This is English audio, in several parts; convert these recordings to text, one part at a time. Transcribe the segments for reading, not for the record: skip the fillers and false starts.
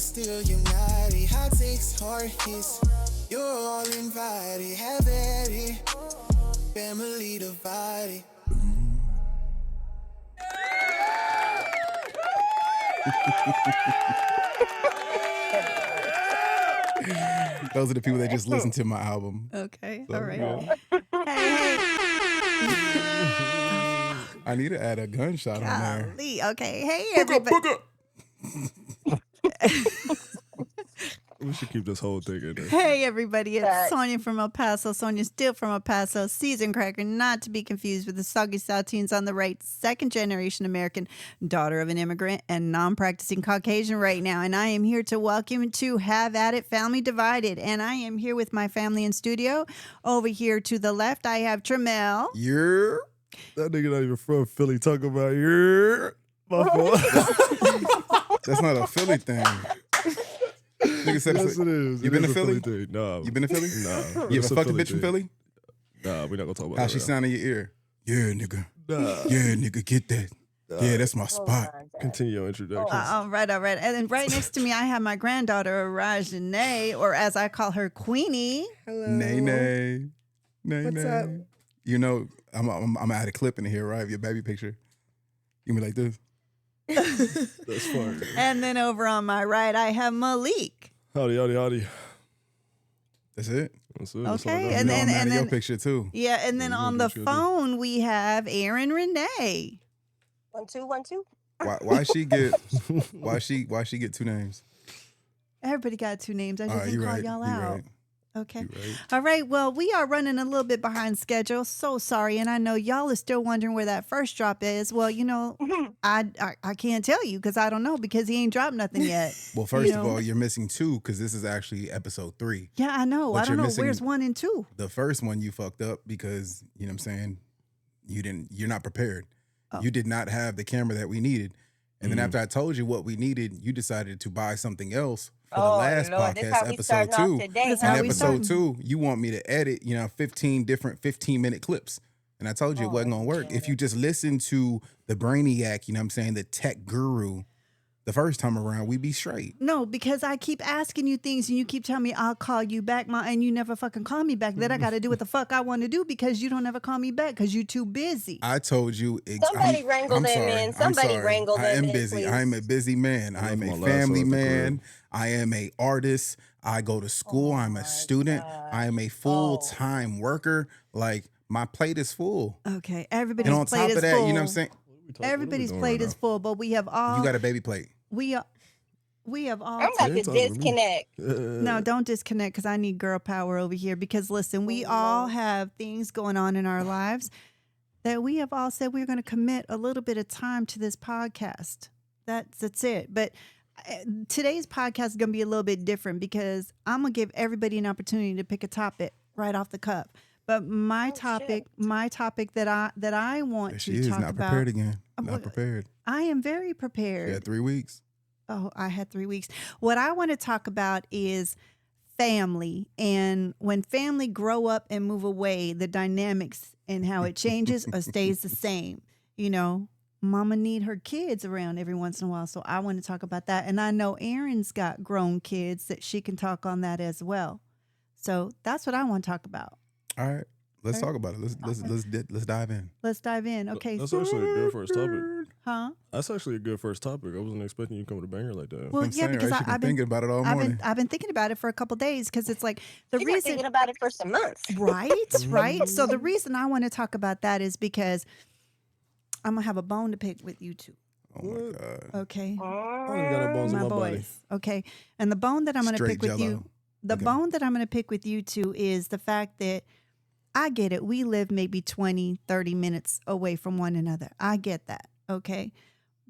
still united. Hot takes, hard hits. You're all invited. Have at it. Family divided. Those are the people that just listen to my album. Okay, So, all right. yeah. Hey, I need to add a gunshot on there. golly. Okay, hey, everybody. We should keep this whole thing in there. Hey, everybody. It's Facts. Sonia from El Paso. Sonia still from El Paso. Seasoned cracker, not to be confused with the soggy Saltines on the right. Second generation American, daughter of an immigrant, and non-practicing Caucasian right now. And I am here to welcome you to Have At It Family Divided. And I am here with my family in studio. Over here to the left, I have Tramel. Yeah. That nigga not even from Philly talking about my fault. That's not a Philly thing. Nigga said Yes, it is. You It been is to a Philly? thing. Nah. You been to Philly? Nah. You It's ever fucked a Philly bitch from thing. Philly? Nah, we're not gonna talk about How that. she sound in your ear? Yeah, nigga. Nah. Yeah, nigga, get that. Yeah, that's my spot. Continue your introductions. All right, all right. And then right next to me, I have my granddaughter, Rajane, or as I call her, Queenie. Hello. Nay, nay. Nay, What's nay. up? You know, I'm gonna add a clip in here, right? Of your baby picture. You me like this? That's fine. And then over on my right, I have Malik. Howdy, howdy, howdy. That's it. That's it. That's all I Okay, got. You and know, then- I'm adding your then- picture too. Yeah, and then Yeah, on you the sure do. phone, we have Aaron Renee. 1 2 1 2. Why she get why she get two names? Everybody got two names. I just Alright, didn't you call right. y'all You out. right. Okay. You right. All right. Well, we are running a little bit behind schedule. So sorry. And I know y'all are still wondering where that first drop is. Well, you know, I can't tell you because I don't know because he ain't dropped nothing yet. Well, first You of know. all, you're missing two because this is actually episode 3. Yeah, I know. But I don't you're know. missing- Where's 1 and 2? The first one you fucked up because, you know what I'm saying, you're not prepared. Oh. You did not have the camera that we needed. And then Mhm. after I told you what we needed, you decided to buy something else for the Oh, last Lord, this podcast, how we episode starting off 2. today, That's huh? how And we episode starting. 2, you want me to edit, 15 different 15-minute clips. And I told you it wasn't Oh, going to work. If God. you just listen to the brainiac, you know what I'm saying, the tech guru, the first time around, we'd be straight. No, because I keep asking you things and you keep telling me I'll call you back, and you never fucking call me back. Then I got to do what the fuck I want to do because you don't ever call me back because you too busy. I told you. Somebody wrangle them in. Somebody wrangle I them am in, busy. please. I am a busy man. I am left a my laptop family at the man. I am a artist. I go to school. Oh I'm my a student. God. I am a full-time worker. Like, my plate is full. Okay, And everybody's on plate top is of that, full. you know what I'm saying? Everybody's plate is full, but we have all You got a baby plate. we have all I'm about to talking to me. disconnect. No, don't disconnect because I need girl power over here. Because listen, we all have things going on in our lives that we have all said we're going to commit a little bit of time to this podcast. That's it. But today's podcast is going to be a little bit different because I'm going to give everybody an opportunity to pick a topic right off the cuff. But my topic that I want There to she is, talk not about. prepared again. what- Not prepared. I am very She prepared. had 3 weeks. Oh, I had 3 weeks. What I want to talk about is family and when family grow up and move away, the dynamics and how it changes or stays the same. You know, mama need her kids around every once in a while. So I want to talk about that. And I know Erin's got grown kids that she can talk on that as well. So that's what I want to talk about. All right. Let's Okay. talk about it. Let's dive in. Let's dive in. Okay. That's actually a good first topic. Huh? That's actually a good first topic. I wasn't expecting you to come with a banger like that. Well, I'm yeah, saying, because right? She been thinking about it all morning. I've been thinking about it for a couple days because it's like the You've been reason thinking about it for some months. Right, right. So the reason I want to talk about that is because I'm gonna have a bone to pick with you two. Oh my God. Okay, I don't got no bones in my my body. boys. Okay, and the bone that I'm gonna Straight pick with you, Jell-O. the Okay. bone that I'm gonna pick with you two is the fact that I get it. We live maybe 20, 30 minutes away from one another. I get that. Okay.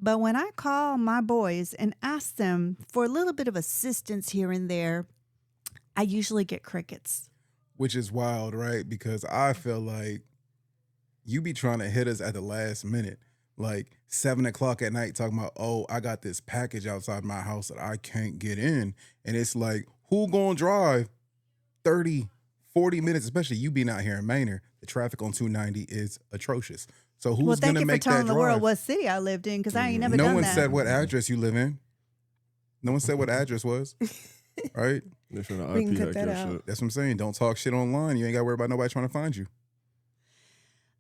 But when I call my boys and ask them for a little bit of assistance here and there, I usually get crickets. Which is wild, right? Because I feel like you be trying to hit us at the last minute. Like 7 o'clock at night talking about, oh, I got this package outside my house that I can't get in. And it's like, who gonna drive 30, 40 minutes, especially you being out here in Manor? The traffic on 290 is atrocious. So who's Well, thank gonna you for make that telling the drive? world what city I lived in because I ain't never No done one that. said what address you live in. No one said what address was, right? They're finna We can IP cut hack that your out. shit. That's what I'm saying. Don't talk shit online. You ain't got to worry about nobody trying to find you.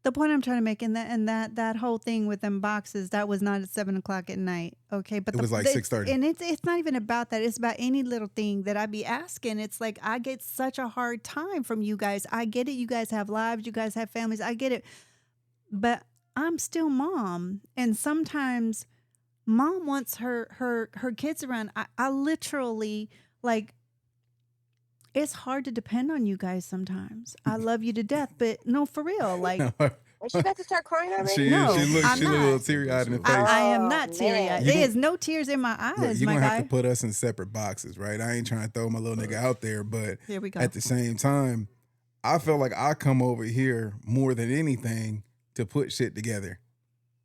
The point I'm trying to make in that whole thing with them boxes, that was not at 7:00 at night. Okay. But It was like 6:30. And it's not even about that. It's about any little thing that I be asking. It's like I get such a hard time from you guys. I get it. You guys have lives, you guys have families. I get it. But I'm still mom. And sometimes mom wants her kids around. I literally like it's hard to depend on you guys sometimes. I love you to death, but no, for real. Like Is she about to start crying already? she No, is. She I'm looks a little not. teary eyed in the face. I am Oh, not teary eyed. man. You There gon- is no tears in my eyes, Look, you're my going to have guy. to put us in separate boxes, right? I ain't trying to throw my little nigga out there, but Here we go. at the same time, I feel like I come over here more than anything to put shit together.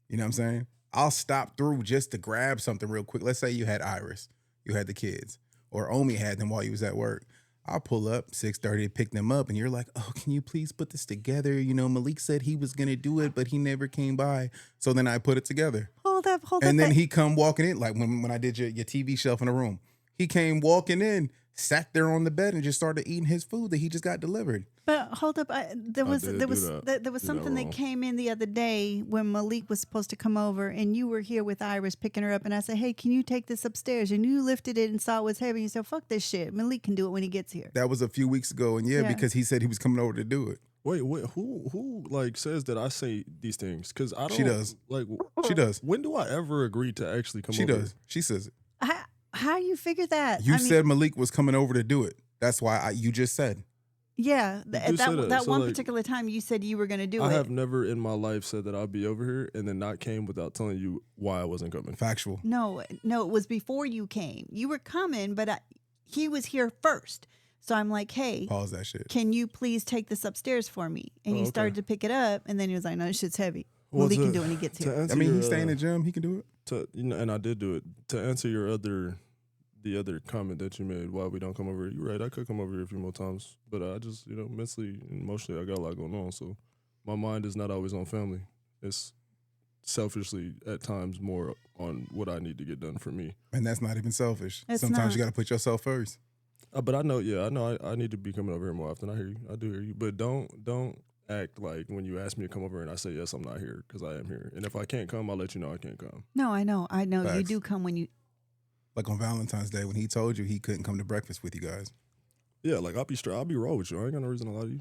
You know what I'm saying? I'll stop through just to grab something real quick. Let's say you had Iris, you had the kids, or Omi had them while you was at work. I'll pull up 6:30 to pick them up, and you're like, "Oh, can you please put this together?" You know, Malik said he was gonna do it, but he never came by. So then I put it together, Hold up. and then he come walking in, like when I did your TV shelf in the room. He came walking in, sat there on the bed, and just started eating his food that he just got delivered. But hold up, there was did there do was that. there was Do that something that wrong. came in the other day when Malik was supposed to come over, and you were here with Iris picking her up, and I said, "Hey, can you take this upstairs?" And you lifted it and saw it was heavy. You said, "Fuck this shit. Malik can do it when he gets here." That was a few weeks ago, and yeah, Yeah. because he said he was coming over to do it. Wait, who like says that I say these things? Because I don't. She does. Like, She does. when do I ever agree to actually come She over? does. She says it. How you figure that? You I mean, said Malik was coming over to do it. That's why you just said. yeah. You At do say that that. that So, one like, particular time, you said you were going to do I it. have never in my life said that I'd be over here and then not came without telling you why I wasn't coming. Factual. No, it was before you came. You were coming, but he was here first. So I'm like, "Hey, Pause that shit. can you please take this upstairs for me?" And he Oh, okay. started to pick it up, and then he was like, "No, this shit's heavy." Well, Malik can to- do it when he gets to here. answer I mean, your, he stay in the gym. He can do it. and I did do it. To answer the other comment that you made, why we don't come over. You're right. I could come over here a few more times, but I just, mentally and emotionally, I got a lot going on. So my mind is not always on family. It's selfishly at times more on what I need to get done for me. And that's not even selfish. It's Sometimes not. you got to put yourself first. But I know, I need to be coming over here more often. I hear you. I do hear you. But don't act like when you ask me to come over and I say yes, I'm not here, because I am here. And if I can't come, I'll let you know I can't come. No, I know. You Facts. do come when you. Like on Valentine's Day when he told you he couldn't come to breakfast with you guys. Yeah, like I'll be straight. I'll be raw with you. I ain't got no reason to lie to you.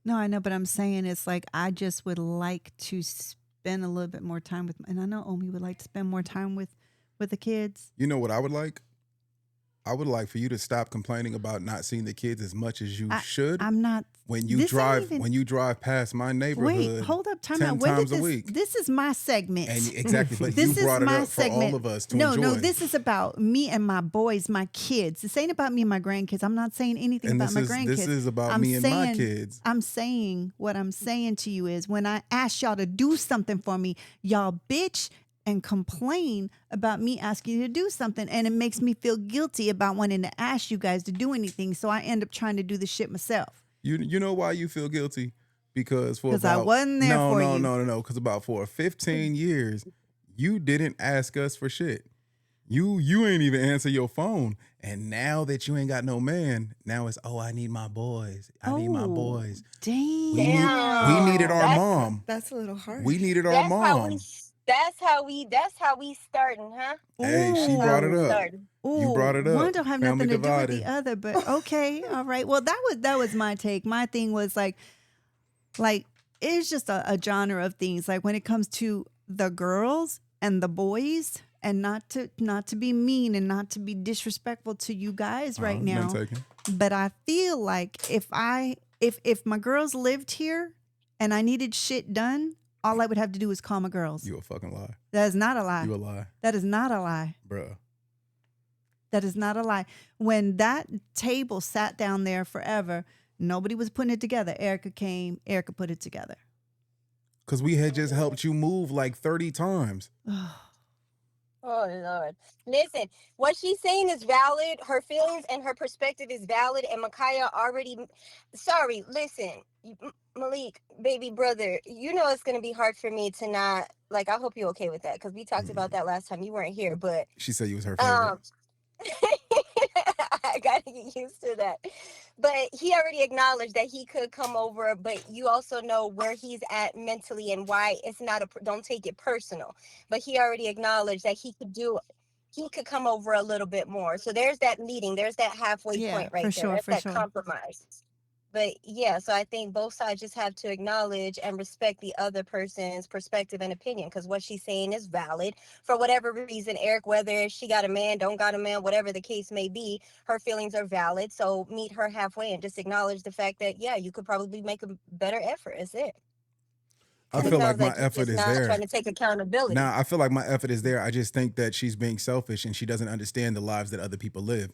No, I know, but I'm saying it's like I just would like to spend a little bit more time with, and I know Omi would like to spend more time with the kids. You know what I would like? I would like for you to stop complaining about not seeing the kids as much as you should. I'm not. When this you ain't drive even- when you drive past my neighborhood. Wait, hold up, time 10 out. When times did a this? week. This is my segment. And exactly, but This you is brought it my up for segment. all of us to No, enjoy. this is about me and my boys, my kids. This ain't about me and my grandkids. I'm not saying anything and about my grandkids. this is about I'm me and my saying- kids. I'm saying what I'm saying to you is when I ask y'all to do something for me, y'all bitch and complain about me asking you to do something. And it makes me feel guilty about wanting to ask you guys to do anything. So I end up trying to do the shit myself. You know why you feel guilty? Because for 'Cause I about wasn't there no, for no, you. no, no, no. Because about for 15 years, you didn't ask us for shit. You ain't even answer your phone. And now that you ain't got no man, now it's I need my boys. I need my Oh, boys. Dang. We needed our That's- mom. That's a little hard. We needed our That's how mom. we. That's how we starting, huh? Hey, she Ooh. brought it up. Starting. You brought it up. One don't have Family nothing to do with divided. the other, but okay, all right. Well, that was my take. My thing was like it's just a genre of things. Like when it comes to the girls and the boys, and not to be mean and not to be disrespectful to you guys right None now. taken. But I feel like if my girls lived here and I needed shit done, all I would have to do is call my girls. You a fucking lie. That is not a lie. You a lie, That is not a lie. bruh. That is not a lie. When that table sat down there forever, nobody was putting it together. Erica came, Erica put it together. Because we had just helped you move like 30 times. Oh Lord. Listen, what she's saying is valid. Her feelings and her perspective is valid. And Micaiah already. Sorry. Listen, Malik, baby brother. You know it's gonna be hard for me to not. Like, I hope you're okay with that because we talked about that last time. You weren't here, but She said you was her favorite. I gotta get used to that. But he already acknowledged that he could come over, but you also know where he's at mentally and why it's not don't take it personal. But he already acknowledged that he could come over a little bit more. So there's that meeting, there's that halfway Yeah, point for right there. sure, That's for that sure. compromise. But yeah, so I think both sides just have to acknowledge and respect the other person's perspective and opinion, because what she's saying is valid for whatever reason, Eric, whether she got a man, don't got a man, whatever the case may be, her feelings are valid. So meet her halfway and just acknowledge the fact that, yeah, you could probably make a better effort. That's it. I And it feel like sounds my like you're effort just is not trying there. to take accountability. Nah, I feel like my effort is there. I just think that she's being selfish and she doesn't understand the lives that other people live.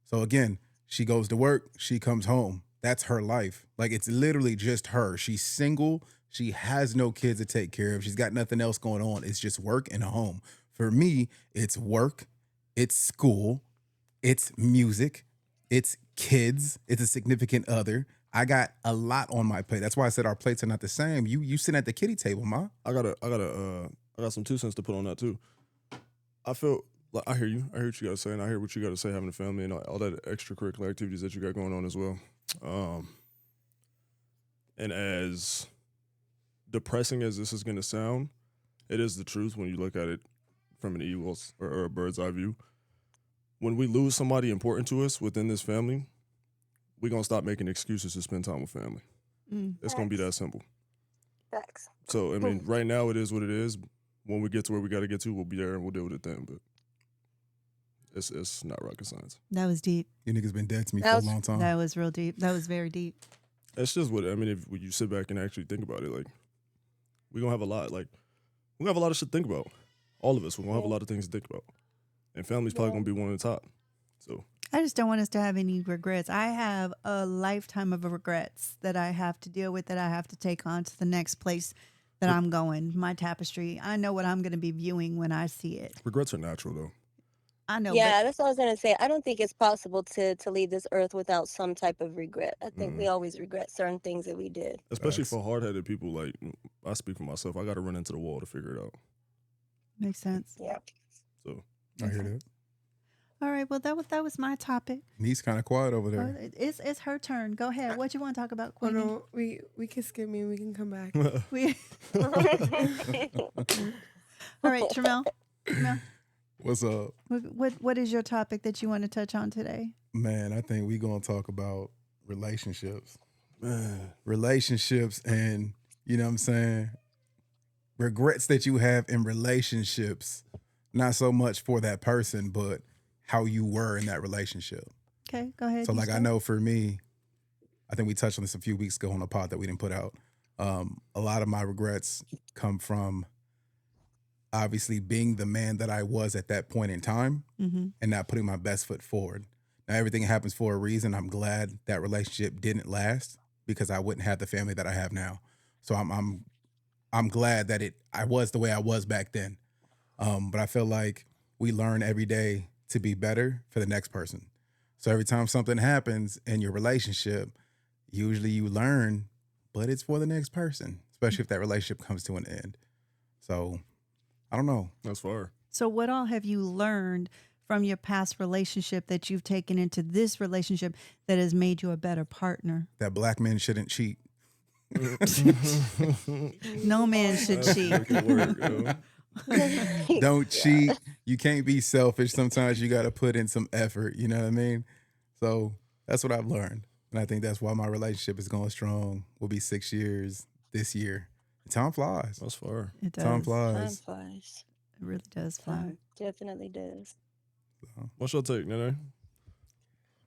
So again, she goes to work, she comes home. That's her life. Like it's literally just her. She's single. She has no kids to take care of. She's got nothing else going on. It's just work and a home. For me, it's work, it's school, it's music, it's kids, it's a significant other. I got a lot on my plate. That's why I said our plates are not the same. You sit at the kitty table, ma. I got some 2 cents to put on that too. I feel like I hear you. I hear what you got to say, and I hear what you got to say having a family and all that extracurricular activities that you got going on as well. And as depressing as this is going to sound, it is the truth when you look at it from an eagle's or a bird's eye view. When we lose somebody important to us within this family, we're going to stop making excuses to spend time with family. Mm. It's going to be that simple. Facts. So, I mean, right now it is what it is. When we get to where we got to get to, we'll be there and we'll deal with it then. But it's not rocket science. That was deep. You niggas been dead to me That for was- a long time. That was real deep. That was very deep. It's just what I mean. If you sit back and actually think about it, like we're gonna have a lot. Like we have a lot of shit to think about. All of us, we're gonna have a lot of things to think about, and family's probably gonna be one of the top. So I just don't want us to have any regrets. I have a lifetime of regrets that I have to deal with, that I have to take on to the next place that I'm going, my tapestry. I know what I'm going to be viewing when I see it. regrets are natural, though. I know. Yeah, that's what I was gonna say. I don't think it's possible to leave this earth without some type of regret. I think we always regret certain things that we did. Especially Facts. for hard-headed people. Like I speak for myself. I got to run into the wall to figure it out. Makes sense. Yeah. So I hear that. All right. Well, that was my topic. He's kind of quiet over Well, there. it's her turn. Go ahead. What you want to talk about, Oh Queen? no, we can skip me and we can come back. We, all right, Tramel. Tramel, What's up? what is your topic that you want to touch on today? Man, I think we gonna talk about relationships. man, Relationships and, you know what I'm saying, regrets that you have in relationships. Not so much for that person, but how you were in that relationship. Okay, go ahead. So you like I start. know for me, I think we touched on this a few weeks ago on a pod that we didn't put out. A lot of my regrets come from obviously being the man that I was at that point in time Mhm. and not putting my best foot forward. Now everything happens for a reason. I'm glad that relationship didn't last because I wouldn't have the family that I have now. So I'm glad that I was the way I was back then. But I feel like we learn every day to be better for the next person. So every time something happens in your relationship, usually you learn, but it's for the next person, especially if that relationship comes to an end. So I don't know. that's fire. So, what all have you learned from your past relationship that you've taken into this relationship that has made you a better partner? That black men shouldn't cheat. No man should That's cheat. wicked work, yo. Don't cheat. You can't be selfish. Sometimes you got to put in some effort. You know what I mean? So that's what I've learned. And I think that's why my relationship is going strong. We'll be 6 years this year. Time flies. That's fire. It does. Time Time flies. flies. It really does fly. Time definitely does. What's your take, Nene?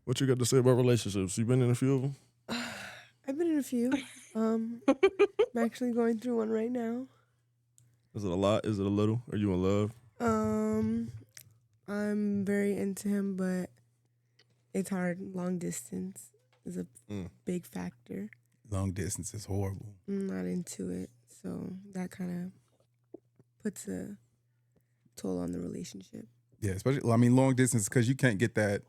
What you got to say about relationships? You been in a few of them? I've been in a few. I'm actually going through one right now. Is it a lot? Is it a little? Are you in love? I'm very into him, but it's hard. Long distance is a big factor. Long distance is horrible. I'm not into it, so that kind of puts a toll on the relationship. Yeah, especially, I mean, long distance because you can't get that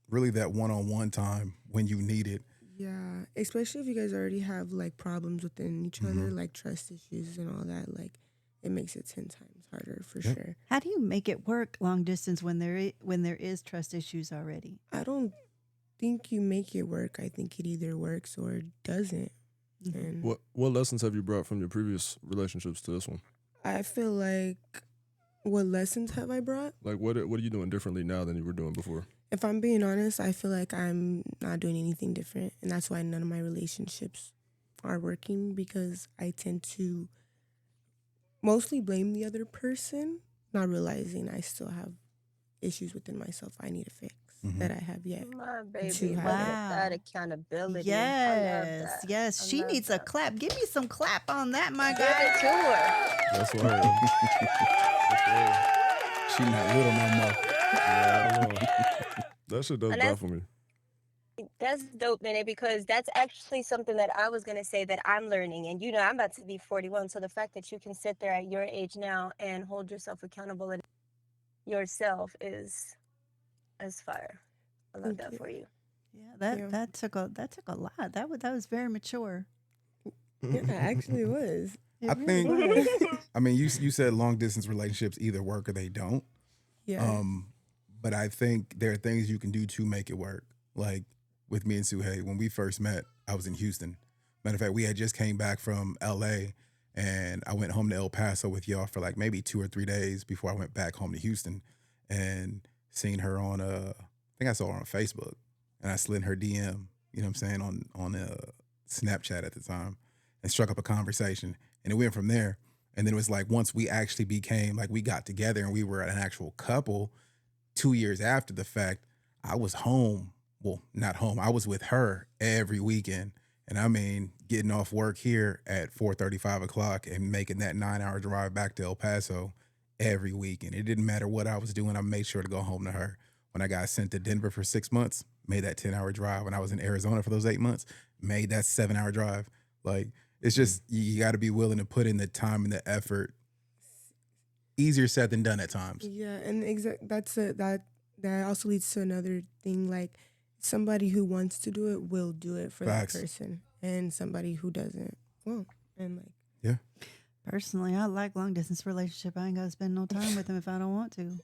one-on-one time when you need it. Yeah, especially if you guys already have like problems within each other, like trust issues and all that. Like, it makes it 10 times harder for Yep. sure. How do you make it work long distance when there is trust issues already? I don't think you make it work. I think it either works or it doesn't. Mhm. And What lessons have you brought from your previous relationships to this one? I feel like, what lessons have I brought? Like, what are you doing differently now than you were doing before? If I'm being honest, I feel like I'm not doing anything different. And that's why none of my relationships are working, because I tend to mostly blame the other person, not realizing I still have issues within myself I need to fix Mhm. that I have yet. My To baby, have look it. at that Wow. accountability. I love Yes, that. yes. I She love needs a that. clap. Give me some clap on that, my Give it guy. to her. That's why. She not little no more. Yeah, I don't know. That shit does And baffle me. that's dope, Nene, because that's actually something that I was gonna say that I'm learning. And I'm about to be 41, so the fact that you can sit there at your age now and hold yourself accountable and yourself is fire. I love Thank that you. for you. Yeah, that Yeah. that took a lot. That was very mature. Yeah, it actually was. It I really think- was. I mean, you said long distance relationships either work or they don't. Yeah. But I think there are things you can do to make it work. Like with me and Suhey, when we first met, I was in Houston. Matter of fact, we had just came back from LA, and I went home to El Paso with y'all for like maybe 2 or 3 days before I went back home to Houston, and seen her on I think I saw her on Facebook, and I slid in her DM, you know what I'm saying, on Snapchat at the time, and struck up a conversation, and it went from there. And then it was like once we actually became like we got together and we were an actual couple 2 years after the fact, I was home. Well, not home. I was with her every weekend. And I mean, getting off work here at 4:30, 5 o'clock and making that 9-hour drive back to El Paso every weekend. It didn't matter what I was doing. I made sure to go home to her. When I got sent to Denver for 6 months, made that 10-hour drive. When I was in Arizona for those 8 months, made that 7-hour drive. Like, it's just, you got to be willing to put in the time and the effort. Easier said than done at times. Yeah, and that also leads to another thing, like somebody who wants to do it will do it for Facts. that person, and somebody who doesn't won't. And like, Personally, I like long distance relationship. I ain't gotta spend no time with them if I don't want to.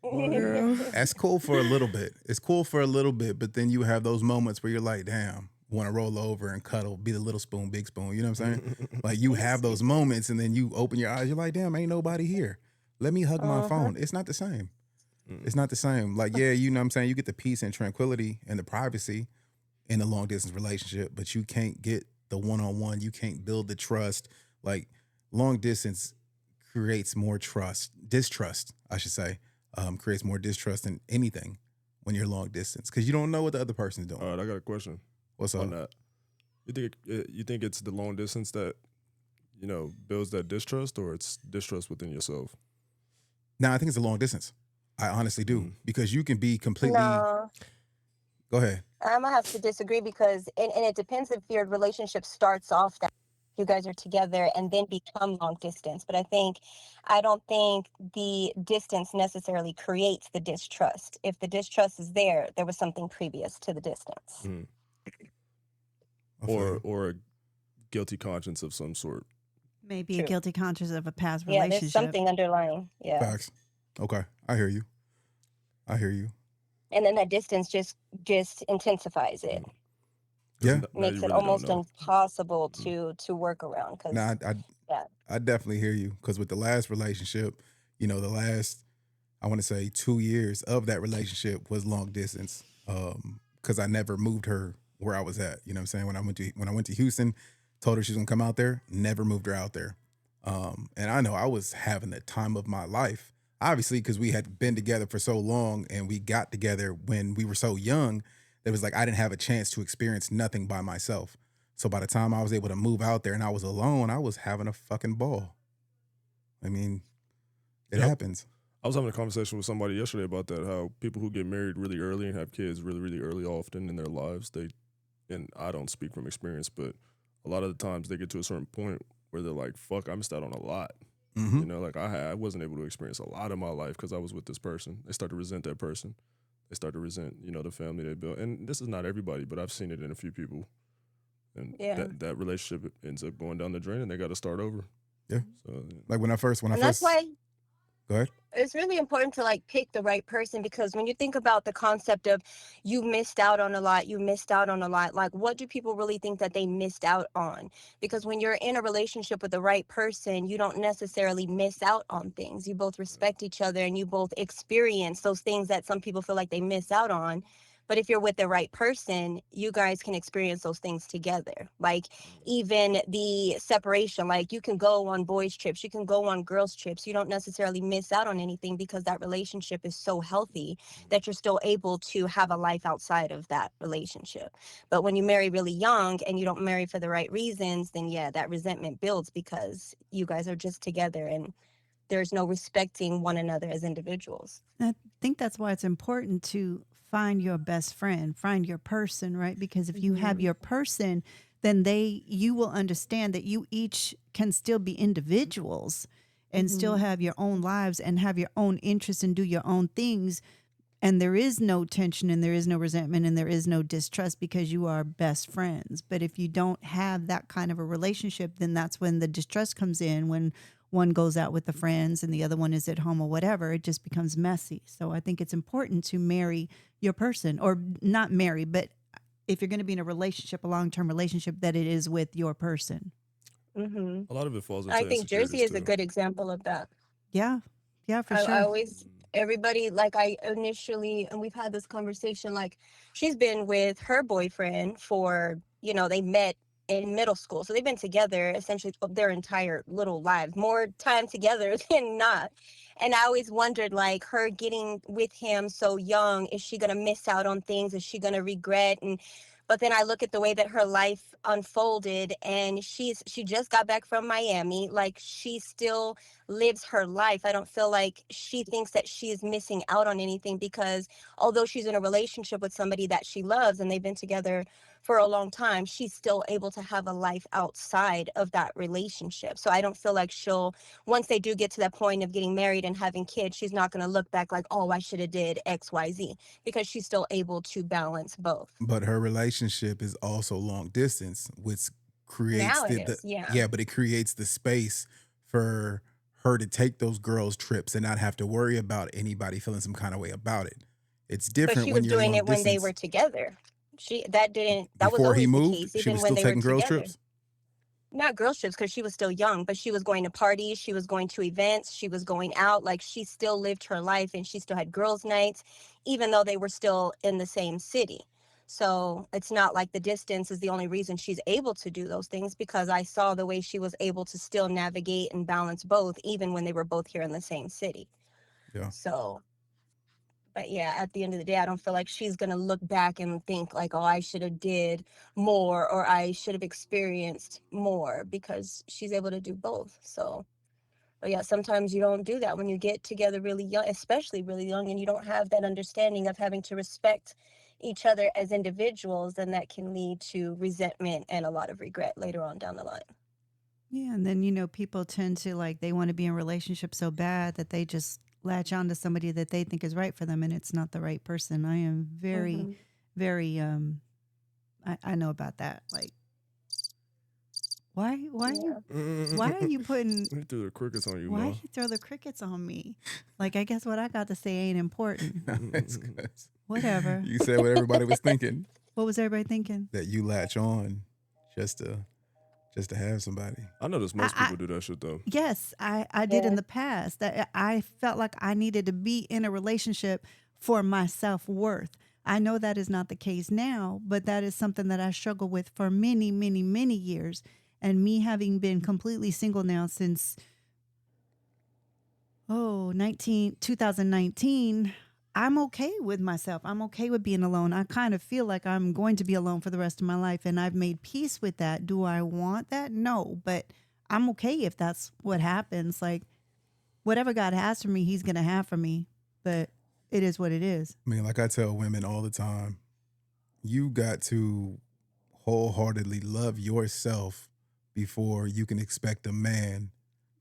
girl, That's cool for a little bit. It's cool for a little bit, but then you have those moments where you're like, damn, want to roll over and cuddle, be the little spoon, big spoon. You know what I'm saying? Like you have those moments and then you open your eyes, you're like, damn, ain't nobody here. Let me hug my phone. It's not the same. It's not the same. Like, yeah, you know what I'm saying? You get the peace and tranquility and the privacy in a long distance relationship, but you can't get the one-on-one. You can't build the trust. Like long distance creates more distrust, I should say, creates more distrust than anything when you're long distance because you don't know what the other person's doing. All right, I got a question What's on up? that. You think it's the long distance that builds that distrust, or it's distrust within yourself? No, I think it's a long distance. I honestly do because you can be completely. No, Go ahead. I'm gonna have to disagree because, and it depends if your relationship starts off that you guys are together and then become long distance. But I don't think the distance necessarily creates the distrust. If the distrust is there, there was something previous to the distance. Mm. I feel you. Or a guilty conscience of some sort. Maybe a True. guilty conscience of a past Yeah, relationship. there's something underlying. Yeah. Facts. Okay, I hear you. I hear you. And then that distance just intensifies it. 'Cause Yeah. now you Makes it really don't almost know. impossible to work around. Cause Nah, yeah. I definitely hear you because with the last relationship, the last, I want to say 2 years of that relationship was long distance. Because I never moved her where I was at. You know what I'm saying? When I went to Houston, told her she was gonna come out there, never moved her out there. And I know I was having the time of my life, obviously, because we had been together for so long and we got together when we were so young. It was like I didn't have a chance to experience nothing by myself. So by the time I was able to move out there and I was alone, I was having a fucking ball. I mean, it Yep. happens. I was having a conversation with somebody yesterday about that, how people who get married really early and have kids really, really early often in their lives, and I don't speak from experience, but a lot of the times they get to a certain point where they're like, fuck, I missed out on a lot. Hmm. Like I wasn't able to experience a lot of my life because I was with this person. They start to resent that person. They start to resent, the family they built. And this is not everybody, but I've seen it in a few people. And Yeah. that relationship ends up going down the drain and they got to start over. Yeah. So Like when I And first that's why go ahead. it's really important to like pick the right person, because when you think about the concept of you missed out on a lot, you missed out on a lot, like what do people really think that they missed out on? Because when you're in a relationship with the right person, you don't necessarily miss out on things. You both respect each other and you both experience those things that some people feel like they miss out on. But if you're with the right person, you guys can experience those things together. Like even the separation, like you can go on boys trips, you can go on girls trips, you don't necessarily miss out on anything because that relationship is so healthy that you're still able to have a life outside of that relationship. But when you marry really young and you don't marry for the right reasons, then yeah, that resentment builds because you guys are just together and there's no respecting one another as individuals. I think that's why it's important to find your best friend, find your person, right? Because if you have Mhm. your person, then you will understand that you each can still be individuals and still Mhm. have your own lives and have your own interests and do your own things. And there is no tension and there is no resentment and there is no distrust because you are best friends. But if you don't have that kind of a relationship, then that's when the distrust comes in, when one goes out with the friends and the other one is at home or whatever. It just becomes messy. So I think it's important to marry your person, or not marry, but if you're going to be in a relationship, a long-term relationship, that it is with your person. Mhm. a lot of it falls I into think Jersey insecurities is a too. good example of that. Yeah. Yeah, for I sure. always, everybody, like I initially, and we've had this conversation, like she's been with her boyfriend for, they met in middle school. So they've been together essentially their entire little lives, more time together than not. And I always wondered, like, her getting with him so young, is she going to miss out on things? Is she going to regret? But then I look at the way that her life unfolded, and she just got back from Miami. Like, she still lives her life. I don't feel like she thinks that she is missing out on anything, because although she's in a relationship with somebody that she loves and they've been together for a long time, she's still able to have a life outside of that relationship. So I don't feel like once they do get to that point of getting married and having kids, she's not going to look back like, oh, I should have did XYZ, because she's still able to balance both. But her relationship is also long distance, which creates Now it the is, yeah. yeah, but it creates the space for her to take those girls trips and not have to worry about anybody feeling some kind of way about it. It's But different she when was you're doing long it when they distance. were together. That was Before he always the moved, case, she even was when still they were taking girls together. trips. Not girl trips, because she was still young, but she was going to parties, she was going to events, she was going out. Like, she still lived her life and she still had girls' nights, even though they were still in the same city. So it's not like the distance is the only reason she's able to do those things, because I saw the way she was able to still navigate and balance both, even when they were both here in the same city. Yeah. So, but yeah, at the end of the day, I don't feel like she's gonna look back and think like, oh, I should have did more, or I should have experienced more, because she's able to do both. So, but yeah, sometimes you don't do that when you get together really young, especially really young, and you don't have that understanding of having to respect each other as individuals, then that can lead to resentment and a lot of regret later on down the line. Yeah, and then people tend to, like, they want to be in a relationship so bad that they just latch on to somebody that they think is right for them, and it's not the right person. I am very, Hmm. very I know about that. Like, Yeah. why are you putting We threw the crickets on you, why ma. you throw the crickets on me? Like, I guess what I got to say ain't important. It's 'cause Whatever. you said what everybody was thinking, What was everybody thinking? that you latch on just to have somebody. I notice most I people do that shit though. Yes, I did in Yeah. the past. That I felt like I needed to be in a relationship for my self-worth. I know that is not the case now, but that is something that I struggled with for many, many, many years. And me having been completely single now since 2019, I'm okay with myself. I'm okay with being alone. I kind of feel like I'm going to be alone for the rest of my life, and I've made peace with that. Do I want that? No, but I'm okay if that's what happens. Like, whatever God has for me, He's going to have for me. But it is what it is. I mean, like I tell women all the time, you got to wholeheartedly love yourself before you can expect a man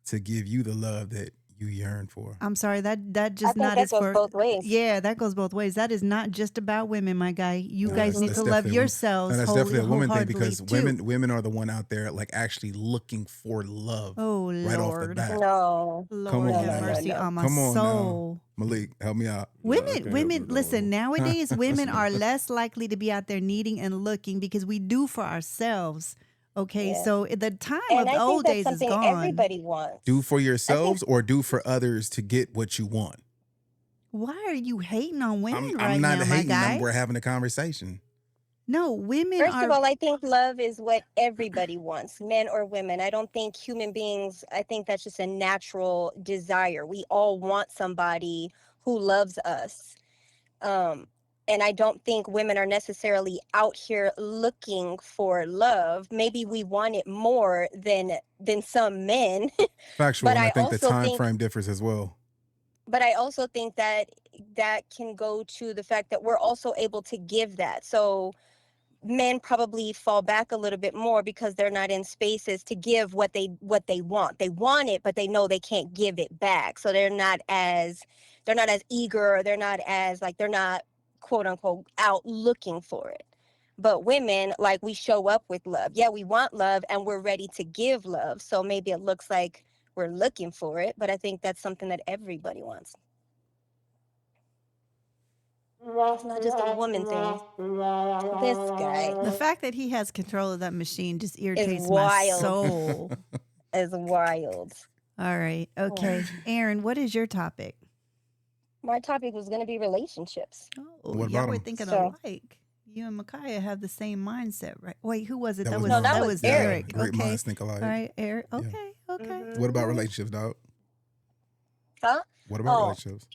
to give you the love that you yearn for. I'm sorry, that I just think not that is goes for. both ways. Yeah, that goes both ways. That is not just about women, my guy. You No, guys need that's to love definitely a woman. No, yourselves that's definitely a woman thing wholeheartedly because too. women are the one out there like actually looking for love Oh right off the Lord, bat. No, Come Lord on have no, no, now. mercy no. on my Come on now. soul. Malik, help me out. Yeah, I Women, can't help women, you with that listen, one. nowadays women are less likely to be out there needing and looking because we do for ourselves. Okay, Yeah. so the time And of the I think old that's days is something gone. everybody wants. Do for I think yourselves or do for others to get what you want. Why are you hating on women I'm right not now, my hating them. guy? We're having a conversation. No, women First of are. all, I think love is what everybody wants, men or women. I don't think human beings, I think that's just a natural desire. We all want somebody who loves us. Um, and I don't think women are necessarily out here looking for love. Maybe we want it more than some men. Factual, but and I I think the also time think frame differs as well. but I also think that that can go to the fact that we're also able to give that. So men probably fall back a little bit more because they're not in spaces to give what they want. They want it, but they know they can't give it back. So they're not as eager, or they're not quote unquote out looking for it. But women, like, we show up with love. Yeah, we want love and we're ready to give love. So maybe it looks like we're looking for it, but I think that's something that everybody wants. It's not just a woman thing. This guy The fact that he has control of that machine just is irritates my wild. soul. Is wild. All right. Okay. Aaron, what is your topic? My topic was going to be relationships. Oh, What y'all about were 'em? thinking So, alike. You and Micaiah have the same mindset, right? Wait, who was it? That That was was no, that mine. that was was Yeah, Eric. Eric. great Okay. minds think alike. All right, Eric. Yeah. Okay. Okay. What about All right. relationships, dog? Huh? What about Oh, relationships?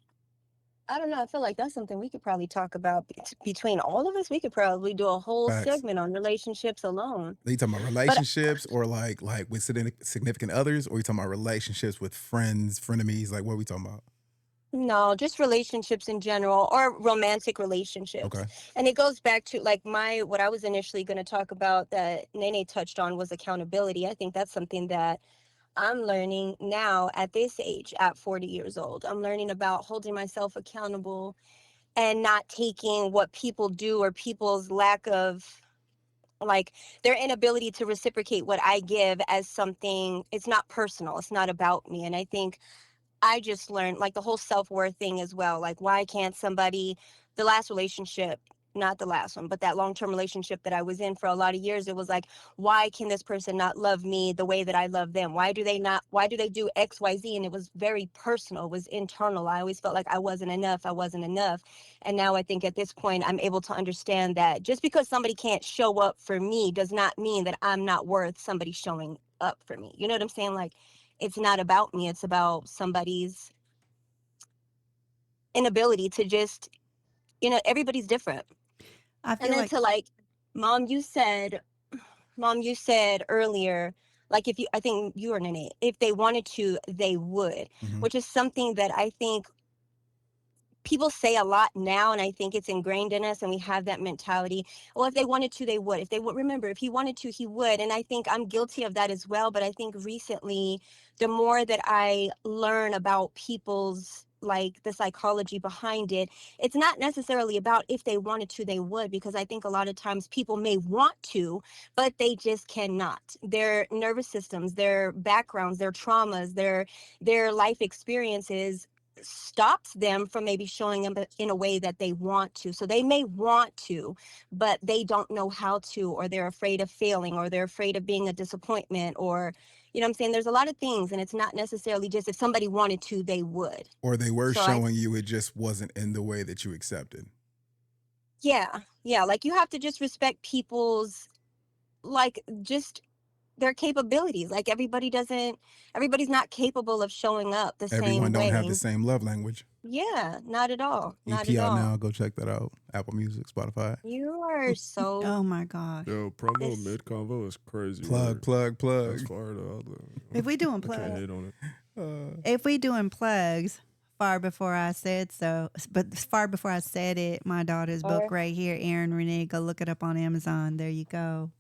I don't know. I feel like that's something we could probably talk about between all of us. We could probably do a whole Facts. segment on relationships alone. Are you talking about But relationships or like with significant others, or are you talking about relationships with friends, frenemies? Like what are we talking about? no, just relationships in general, or romantic relationships. Okay. And it goes back to like what I was initially going to talk about that Nene touched on was accountability. I think that's something that I'm learning now at this age, at 40 years old. I'm learning about holding myself accountable and not taking what people do or people's lack of, like, their inability to reciprocate what I give as something. It's not personal. It's not about me. And I think I just learned, like, the whole self-worth thing as well. Like, why can't somebody, the last relationship, not the last one, but that long-term relationship that I was in for a lot of years, it was like, why can this person not love me the way that I love them? Why do they do XYZ? And it was very personal. It was internal. I always felt like I wasn't enough. I wasn't enough. And now I think at this point, I'm able to understand that just because somebody can't show up for me does not mean that I'm not worth somebody showing up for me. You know what I'm saying? Like, it's not about me. It's about somebody's inability to just, everybody's different. I And feel then like to, like, mom, you said earlier, like, I think you were Nene, if they wanted to, they would, Mhm. which is something that I think people say a lot now, and I think it's ingrained in us, and we have that mentality. Well, if they wanted to, they would. If they would, remember, if he wanted to, he would. And I think I'm guilty of that as well. But I think recently, the more that I learn about people's, like, the psychology behind it, it's not necessarily about if they wanted to, they would, because I think a lot of times people may want to, but they just cannot. Their nervous systems, their backgrounds, their traumas, their life experiences stops them from maybe showing them in a way that they want to. So they may want to, but they don't know how to, or they're afraid of failing, or they're afraid of being a disappointment, or, you know what I'm saying? There's a lot of things, and it's not necessarily just if somebody wanted to, they would. Or they were So showing you, it just wasn't in the way that you accepted. yeah, like, you have to just respect people's, like, just their capabilities. Like, everybody's not capable of showing up the Everyone same don't have the way. same love language. Yeah, not at all. Not EP at out all. now. Go check that out. Apple Music, Spotify. You are oh so my gosh. Yo, promo this. mid convo is crazy. Plug, Word. plug, That's plug. fire though. If we doing I can't plugs, hate on it. if we doing plugs, far before I said so, but far before I said it, my daughter's book Or right here, Aaron Renee. Go look it up on Amazon. There you go.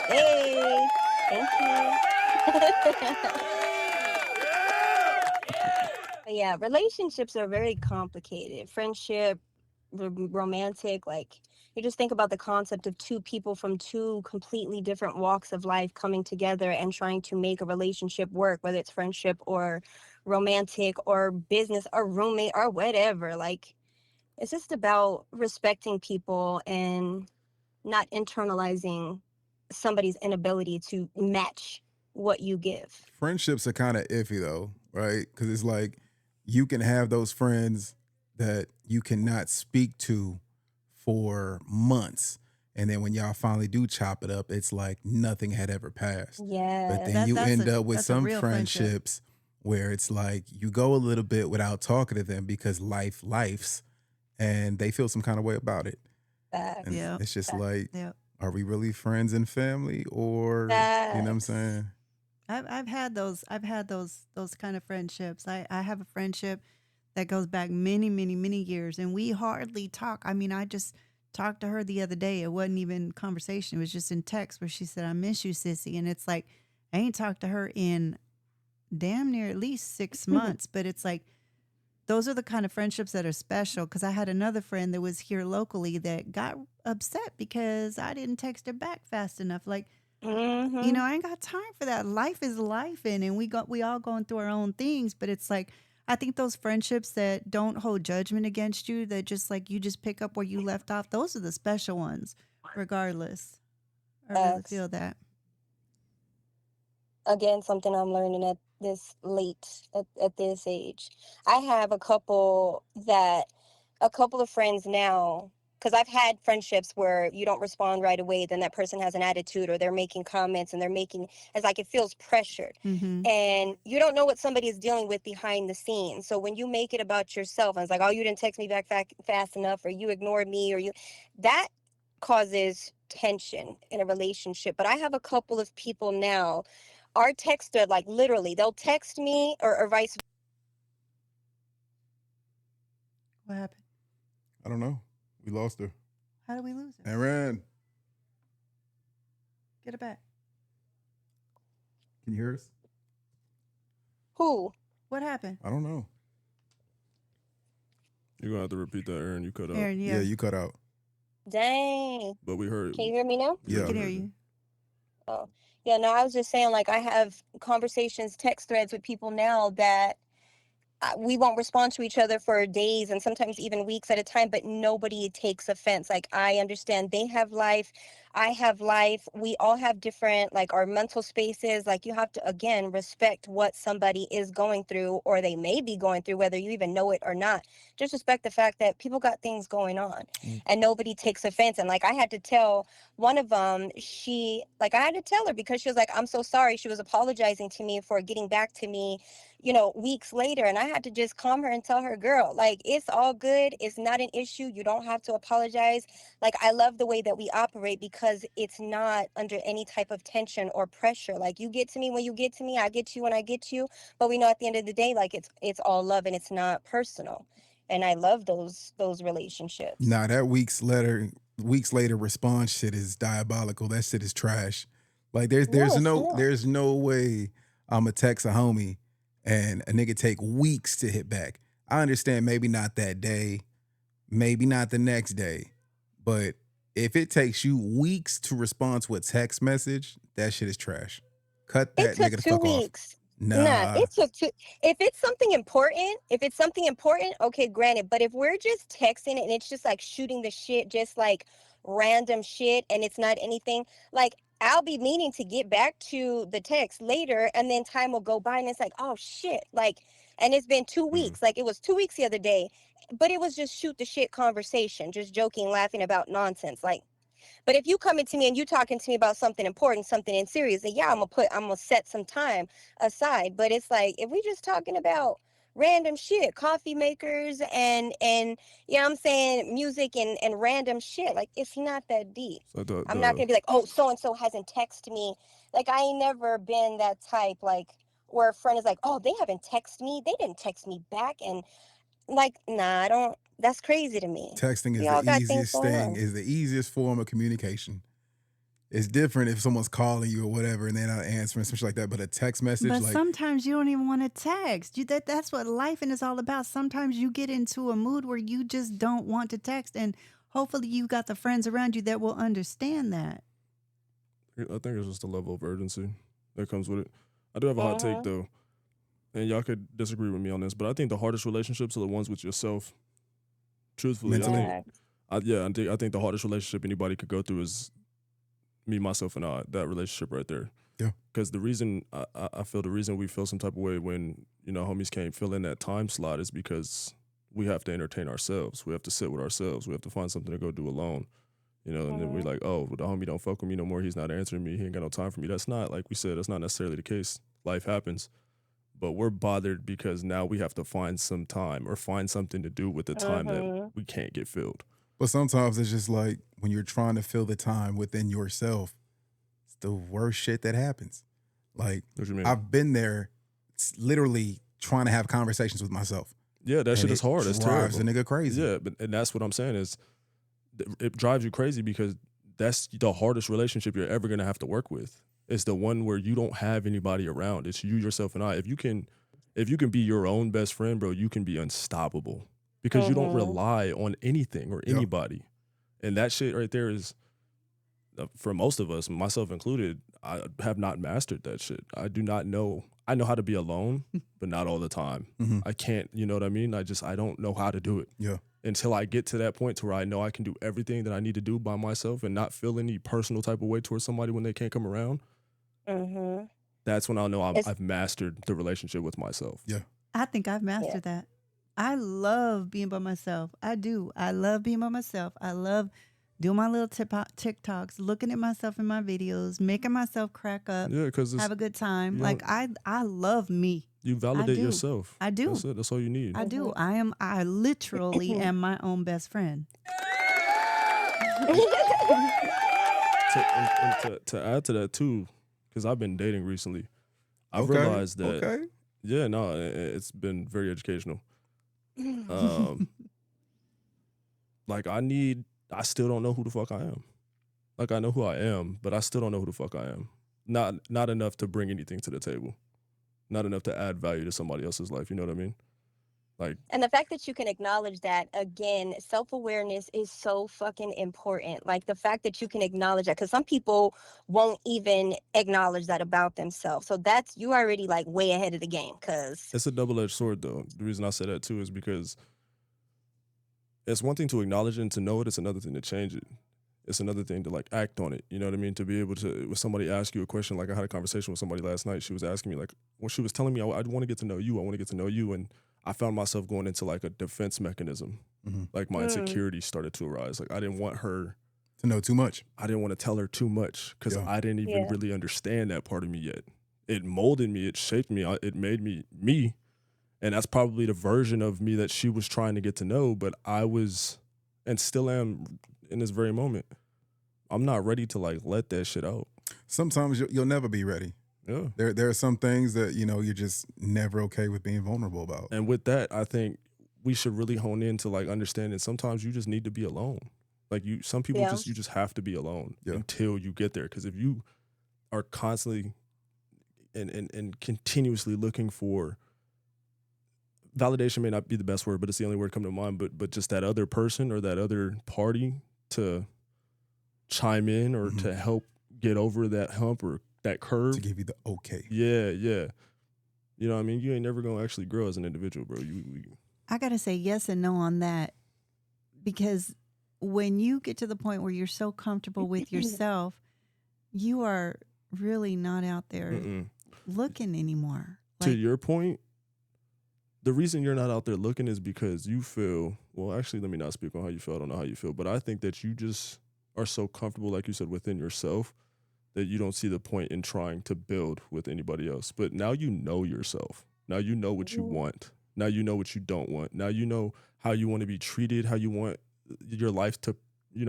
hey, thank you. But yeah, relationships are very complicated. Friendship, romantic, like you just think about the concept of two people from two completely different walks of life coming together and trying to make a relationship work, whether it's friendship or romantic or business or roommate or whatever. Like it's just about respecting people and not internalizing somebody's inability to match what you give. Friendships are kind of iffy though, right? Because it's like you can have those friends that you cannot speak to for months. And then when y'all finally do chop it up, it's like nothing had ever passed. But Yeah. then you end up with that's a some real friendship. friendships where it's like you go a little bit without talking to them because life's and they feel some kind of way about it. And Facts. Yeah. it's just Facts. like, Yeah. are we really friends and family or you know what I'm Facts. saying? I've had those kind of friendships. I have a friendship that goes back many, many, many years, and we hardly talk. I mean, I just talked to her the other day. It wasn't even conversation. It was just in text where she said, "I miss you, sissy." And it's like I ain't talked to her in damn near at least 6 months. But it's like those are the kind of friendships that are special. Because I had another friend that was here locally that got upset because I didn't text her back fast enough. Like, Mm-hmm. I ain't got time for that. Life is life, and we all going through our own things. But it's like I think those friendships that don't hold judgment against you, that just like you just pick up where you left off, those are the special ones, regardless. I really Facts. feel that. Again, something I'm learning at at this age. I have a couple of friends now, because I've had friendships where you don't respond right away, then that person has an attitude or they're making comments and it's like it feels pressured. Mm-hmm. And you don't know what somebody is dealing with behind the scenes. So when you make it about yourself, and it's like, oh, you didn't text me back fast enough, or you ignored me, that causes tension in a relationship. But I have a couple of people now, our text thread, like literally, they'll text me or vice. What happened? I don't know. We lost her. How did we lose it? Aaron, Get it back. can you hear us? Who? What happened? I don't know. You're gonna have to repeat that, Aaron. You cut out. Aaron, Yeah, yeah, you cut out. Dang. But we heard. Can you hear me now? we Yeah. can hear you. Oh, yeah. No, I was just saying, like, I have conversations, text threads with people now that we won't respond to each other for days and sometimes even weeks at a time, but nobody takes offense. Like, I understand they have life, I have life, we all have different, like, our mental spaces. Like, you have to, again, respect what somebody is going through, or they may be going through, whether you even know it or not. Just respect the fact that people got things going on and nobody takes offense. And like, I had to tell one of them, I had to tell her because she was like, I'm so sorry. She was apologizing to me for getting back to me, weeks later. And I had to just calm her and tell her, girl, like, it's all good. It's not an issue. You don't have to apologize. Like, I love the way that we operate because it's not under any type of tension or pressure. Like, you get to me when you get to me, I get to you when I get to you. But we know at the end of the day, like, it's all love and it's not personal. And I love those relationships. Nah, that weeks later response shit is diabolical. That shit is trash. Like No, it's not. there's no way I'ma text a homie and a nigga take weeks to hit back. I understand maybe not that day, maybe not the next day, but if it takes you weeks to respond to a text message, that shit is trash. Cut It that took nigga the two fuck off. weeks. Nah, Nah. it took two. If it's something important, okay, granted. But if we're just texting and it's just like shooting the shit, just like random shit, and it's not anything, like, I'll be meaning to get back to the text later, and then time will go by, and it's like, oh shit, like, and it's been 2 weeks. Like, it was 2 weeks the other day, but it was just shoot the shit conversation, just joking, laughing about nonsense, like. But if you coming to me and you talking to me about something important, something in serious, then yeah, I'm gonna set some time aside. But it's like, if we just talking about random shit, coffee makers and I'm saying, music and random shit, like, it's not that deep. So I'm not gonna be like, oh, so and so hasn't texted me. Like, I ain't never been that type, like, where a friend is like, oh, they haven't texted me, they didn't text me back, and like, nah, I don't. That's crazy to me. Texting is We the all got things easiest going thing, on. is the easiest form of communication. it's different if someone's calling you or whatever and they're not answering, something like that. But a text message, But like, sometimes you don't even want to text. That's what life is all about. Sometimes you get into a mood where you just don't want to text, and hopefully you got the friends around you that will understand that. I think it's just a level of urgency that comes with it. I do have a hot take though, and y'all could disagree with me on this, but I think the hardest relationships are the ones with yourself. Truthfully, Mentally. I think the hardest relationship anybody could go through is me, myself, and I. That relationship right there. Yeah. Because the reason I feel the reason we feel some type of way when homies can't fill in that time slot is because we have to entertain ourselves. We have to sit with ourselves. We have to find something to go do alone. And then we're like, oh, well, the homie don't fuck with me no more. He's not answering me. He ain't got no time for me. That's not, like we said, that's not necessarily the case. Life happens. But we're bothered because now we have to find some time or find something to do with the time that we can't get filled. but sometimes it's just like when you're trying to fill the time within yourself, it's the worst shit that happens. Like, What you mean? I've been there, literally trying to have conversations with myself. Yeah, that shit is hard. That's drives terrible. a nigga crazy. Yeah, and that's what I'm saying is it drives you crazy because that's the hardest relationship you're ever going to have to work with. It's the one where you don't have anybody around. It's you, yourself, and I. If you can be your own best friend, bro, you can be unstoppable because you don't rely on anything or Yep. anybody. And that shit right there is, for most of us, myself included, I have not mastered that shit. I do not know. I know how to be alone, but not all the time. Mhm. I can't, you know what I mean? I don't know how to do it. Yeah. Until I get to that point to where I know I can do everything that I need to do by myself and not feel any personal type of way towards somebody when they can't come around. That's when I'll know I've mastered the relationship with myself. Yeah. I think I've mastered that. I love being by myself. I do. I love being by myself. I love doing my little TikToks, looking at myself in my videos, making myself crack up, Yeah, because have a good time. you Like I love me. you validate do. yourself. I do. That's it. That's all you need. I do. I literally am my own best friend. To add to that too, because I've been dating recently, I've Okay, realized that. okay. Yeah, no, it's been very educational. Like I still don't know who the fuck I am. Like I know who I am, but I still don't know who the fuck I am. Not enough to bring anything to the table. Not enough to add value to somebody else's life. You know what I mean? Like, And the fact that you can acknowledge that, again, self-awareness is so fucking important. Like the fact that you can acknowledge that, because some people won't even acknowledge that about themselves. So that's, you already like way ahead of the game, because it's a double-edged sword though. The reason I say that too is because it's one thing to acknowledge it and to know it. It's another thing to change it. It's another thing to like act on it. You know what I mean? To be able to, when somebody asks you a question, like I had a conversation with somebody last night. She was asking me like, well, she was telling me, I want to get to know you. I want to get to know you. And I found myself going into like a defense mechanism. Mhm. Like my insecurity started to arise. Like I didn't want her To know too much. I didn't want to tell her too much because Yeah. I didn't even really understand that part of me yet. It molded me. It shaped me. It made me me. And that's probably the version of me that she was trying to get to know. But I was, and still am in this very moment, I'm not ready to like let that shit out. Sometimes you'll never be ready. Yeah. There are some things that, you're just never okay with being vulnerable about. And with that, I think we should really hone in to like understanding sometimes you just need to be alone. Like some people Yeah. you just have to be alone Yeah. until you get there. Because if you are constantly and continuously looking for validation, may not be the best word, but it's the only word come to mind. But just that other person or that other party to chime in or to help get over that hump or that curve. To give you the okay. Yeah. You know what I mean? You ain't never gonna actually grow as an individual, bro. I got to say yes and no on that, because when you get to the point where you're so comfortable with yourself, you are really not out there Mm-mm. looking anymore. To your point, the reason you're not out there looking is because you feel, well, actually, let me not speak on how you feel. I don't know how you feel, but I think that you just are so comfortable, like you said, within yourself that you don't see the point in trying to build with anybody else. But now you know yourself. Now you know what you want. Now you know what you don't want. Now you know how you want to be treated, how you want your life to,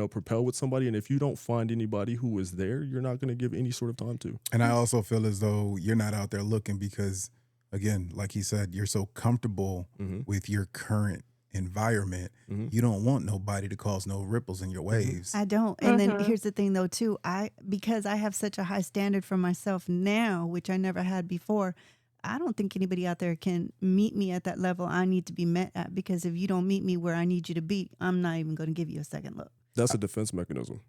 propel with somebody. And if you don't find anybody who is there, you're not going to give any sort of time to. And I also feel as though you're not out there looking because, again, like he said, you're so comfortable with your current environment, Mhm. you don't want nobody to cause no ripples in your waves. I don't. And then Mm-hmm. here's the thing though too. Because I have such a high standard for myself now, which I never had before, I don't think anybody out there can meet me at that level I need to be met at, because if you don't meet me where I need you to be, I'm not even going to give you a second look. That's a defense mechanism.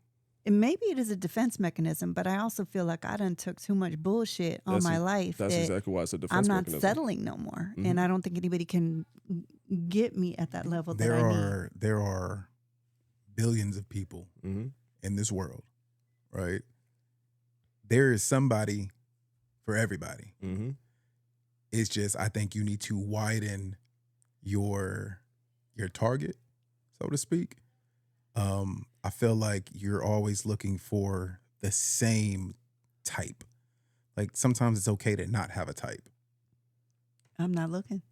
And maybe it is a defense mechanism, but I also feel like I done took too much bullshit on my life That's that exactly why it's a I'm defense not mechanism. settling no more. Mhm. And I don't think anybody can get me at that level that I need. There are billions of people Mhm. in this world, right? There is somebody for everybody. Mhm. It's just I think you need to widen your target, so to speak. I feel like you're always looking for the same type. Like sometimes it's okay to not have a type. I'm not looking.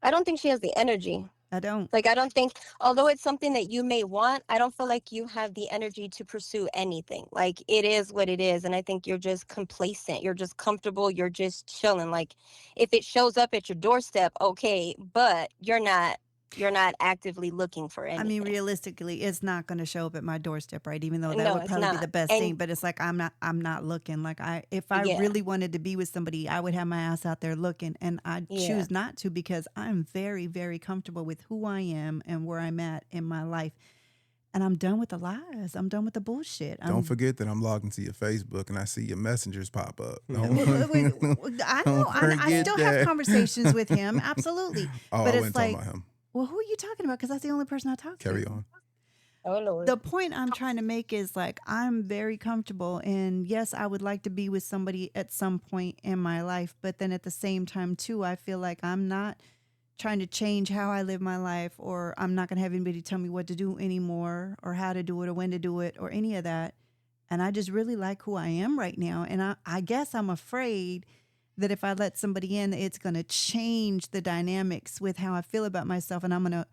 I don't think she has the energy. I don't. Like, I don't think, although it's something that you may want, I don't feel like you have the energy to pursue anything. Like, it is what it is. And I think you're just complacent. You're just comfortable. You're just chilling. Like, if it shows up at your doorstep, okay, but you're not actively looking for I mean, anything. realistically, it's not going to show up at my doorstep, right? Even though that No, would it's probably be the not. best thing, And but it's like I'm not looking. Like if I yeah, really wanted to be with somebody, I would have my ass out there looking, and I yeah, choose not to because I'm very, very comfortable with who I am and where I'm at in my life, and I'm done with the lies. I'm done with the bullshit. Don't forget that I'm logged into your Facebook and I see your messengers pop up. I know. Don't I forget still have that. conversations with him, absolutely, Oh, but I it's wasn't talking like, about him. well, who are you talking about? Because that's the only person I talk Carry to. on. oh Lord, The point I'm trying to make is like I'm very comfortable, and yes, I would like to be with somebody at some point in my life, but then at the same time too, I feel like I'm not trying to change how I live my life, or I'm not going to have anybody tell me what to do anymore, or how to do it, or when to do it, or any of that. And I just really like who I am right now, and I guess I'm afraid that if I let somebody in, it's going to change the dynamics with how I feel about myself, and I'm going to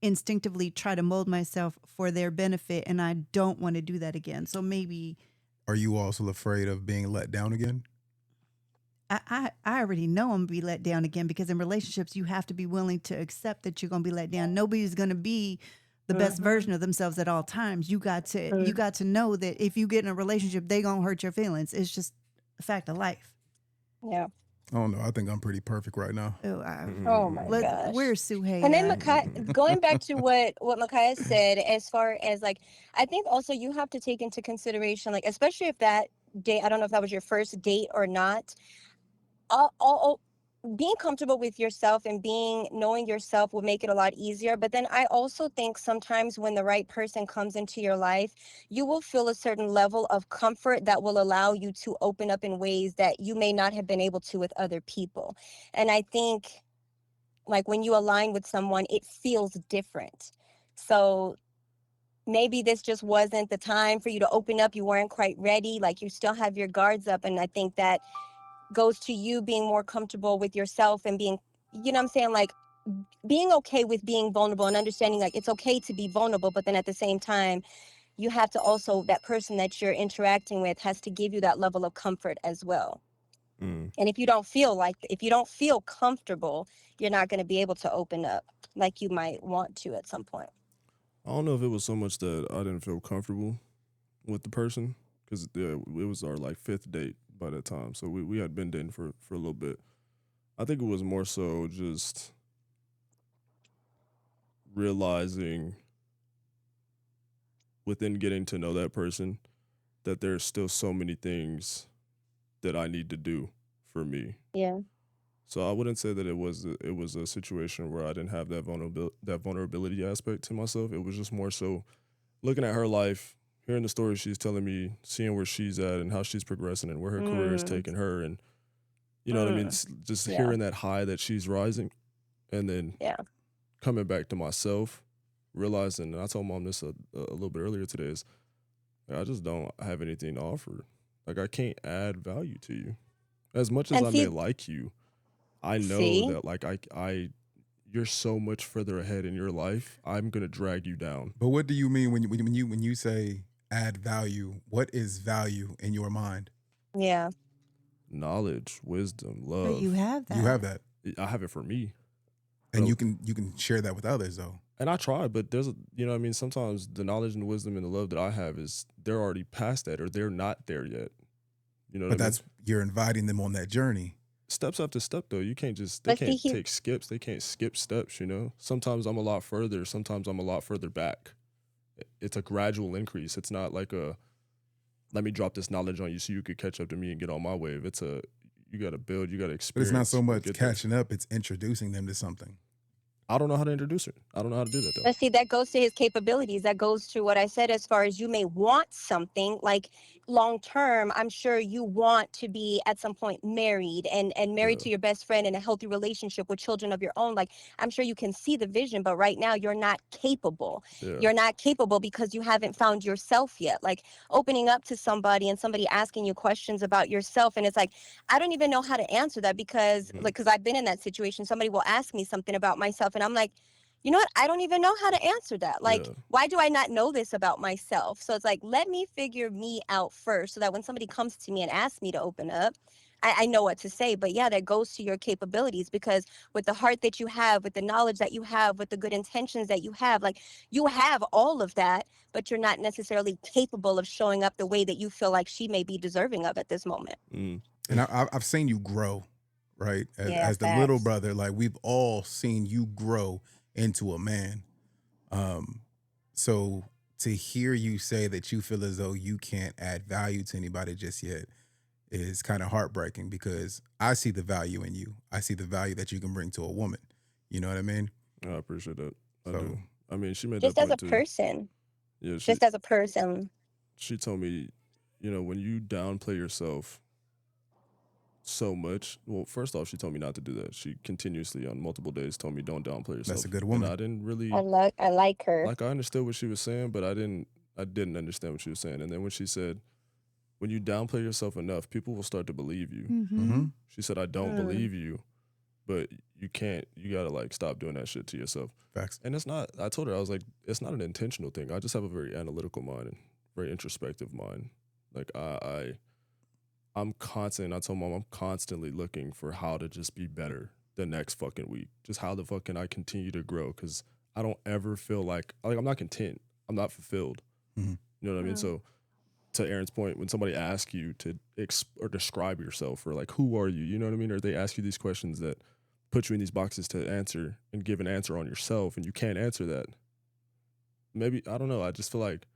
instinctively try to mold myself for their benefit, and I don't want to do that again. So maybe Are you also afraid of being let down again? I already know I'm gonna be let down again, because in relationships you have to be willing to accept that you're gonna be let down. Nobody's gonna be the best mm-hmm, version of themselves at all times. You got to know that if you get in a relationship, they gonna hurt your feelings. It's just a fact of life. yeah. I don't know. I think I'm pretty perfect right now. Oh, Oh my where's gosh. Suhey And then at? going back to what Micaiah said, as far as like, I think also you have to take into consideration, like, especially if that date, I don't know if that was your first date or not, all being comfortable with yourself and knowing yourself will make it a lot easier. But then I also think sometimes when the right person comes into your life, you will feel a certain level of comfort that will allow you to open up in ways that you may not have been able to with other people. And I think, like, when you align with someone, it feels different. So maybe this just wasn't the time for you to open up. You weren't quite ready. Like, you still have your guards up. And I think that goes to you being more comfortable with yourself and being, you know what I'm saying? Like, being okay with being vulnerable and understanding like it's okay to be vulnerable. But then at the same time, you have to also, that person that you're interacting with has to give you that level of comfort as well. Mm. And if you don't feel comfortable, you're not going to be able to open up like you might want to at some point. I don't know if it was so much that I didn't feel comfortable with the person, because it was our like 5th date by that time, so we had been dating for a little bit. I think it was more so just realizing within getting to know that person that there's still so many things that I need to do for me. Yeah. So I wouldn't say that it was a situation where I didn't have that vulnerability aspect to myself. It was just more so looking at her life, hearing the stories she's telling me, seeing where she's at and how she's progressing and where her career is taking her, and you know what I mean. Just Yeah. hearing that high that she's rising, and then Yeah. coming back to myself, realizing, and I told Mom this a little bit earlier today, is I just don't have anything to offer. Like, I can't add value to you. As much as And I see, may like you, I know see, that like you're so much further ahead in your life. I'm gonna drag you down. But what do you mean when you say add value? What is value in your mind? yeah. Knowledge, wisdom, But you love. have that. You have that. I have it for me. And But you can share that with others though. and I try, but there's a, you know what I mean, sometimes the knowledge and wisdom and the love that I have is they're already past that or they're not there yet. You know what But I mean? that's you're inviting them on that journey. Steps after step though. You can't just they But see can't here, take skips. They can't skip steps, you know? Sometimes I'm a lot further, sometimes I'm a lot further back. It's a gradual increase. It's not like a let me drop this knowledge on you so you could catch up to me and get on my wave. It's a you gotta build, you gotta But it's not experience so to much get there. catching up, it's introducing them to something. I don't know how to introduce her. I don't know how to do that though. but see, that goes to his capabilities. That goes to what I said as far as you may want something like long term. I'm sure you want to be at some point married and married Yeah. to your best friend in a healthy relationship with children of your own. Like, I'm sure you can see the vision, but right now you're not capable. Yeah. You're not capable because you haven't found yourself yet. Like, opening up to somebody and somebody asking you questions about yourself, and it's like, I don't even know how to answer that because Mhm. like, because I've been in that situation. Somebody will ask me something about myself and I'm like, you know what? I don't even know how to answer that. Like, Yeah. why do I not know this about myself? So it's like, let me figure me out first so that when somebody comes to me and asks me to open up, I know what to say. But yeah, that goes to your capabilities because with the heart that you have, with the knowledge that you have, with the good intentions that you have, like, you have all of that, but you're not necessarily capable of showing up the way that you feel like she may be deserving of at this moment. Mm. And I've seen you grow, right? Yeah, As the little facts. brother, like we've all seen you grow into a man. Um, so to hear you say that you feel as though you can't add value to anybody just yet is kind of heartbreaking because I see the value in you. I see the value that you can bring to a woman. You know what I mean? I appreciate that. I So do. I mean, she made that Just as a point too. person, Yeah, just as a person. she told me, you know, when you downplay yourself so much. Well, first off, she told me not to do that. She continuously on multiple days told me don't downplay yourself. that's a good And woman. I didn't really I like her. like I understood what she was saying, but I didn't understand what she was saying. And then when she said, when you downplay yourself enough, people will start to believe you. Mm-hmm. She said, I don't Mm. believe you, but you can't, you gotta like stop doing that shit to yourself. Facts. And it's not, I told her, I was like, it's not an intentional thing. I just have a very analytical mind and very introspective mind. Like I'm constant, I told mom, I'm constantly looking for how to just be better the next fucking week. Just how the fuck can I continue to grow? Cause I don't ever feel like I'm not content. I'm not fulfilled. Mhm. You know what I mean? Mm. So to Aaron's point, when somebody asks you to or describe yourself or like, who are you? You know what I mean? Or they ask you these questions that put you in these boxes to answer and give an answer on yourself and you can't answer that. Maybe, I don't know. I just feel like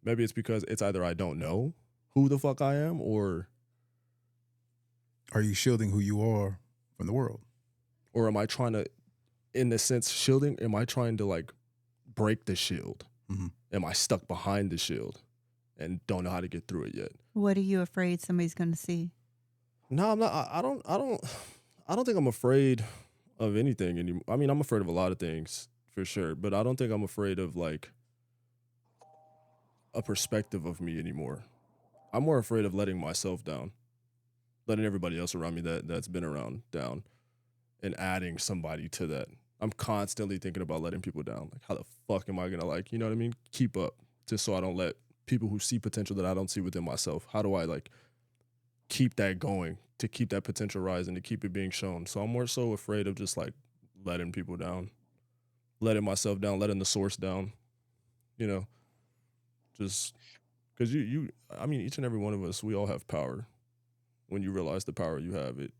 maybe it's because it's either I don't know who the fuck I am or Are you shielding who you are from the world? am I trying to, in the sense shielding, am I trying to like break the shield? Mhm. Am I stuck behind the shield and don't know how to get through it yet? What are you afraid somebody's going to see? No, I'm not. I don't think I'm afraid of anything anymore. I mean, I'm afraid of a lot of things for sure, but I don't think I'm afraid of like a perspective of me anymore. I'm more afraid of letting myself down, letting everybody else around me that's been around down, and adding somebody to that. I'm constantly thinking about letting people down. Like, how the fuck am I gonna like, you know what I mean? Keep up, just so I don't let people who see potential that I don't see within myself. How do I like keep that going, to keep that potential rising, to keep it being shown? So I'm more so afraid of just like letting people down, letting myself down, letting the source down, you know, just because I mean, each and every one of us, we all have power. When you realize the power you have, it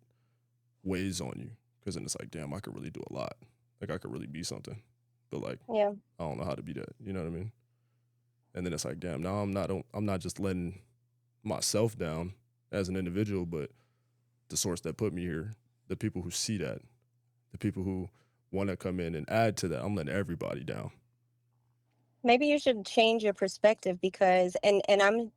weighs on you because then it's like, damn, I could really do a lot. Like I could really be something, but like Yeah. I don't know how to be that. You know what I mean? And then it's like, damn, now I'm not just letting myself down as an individual, but the source that put me here, the people who see that, the people who want to come in and add to that, I'm letting everybody down. Maybe you should change your perspective because and I'm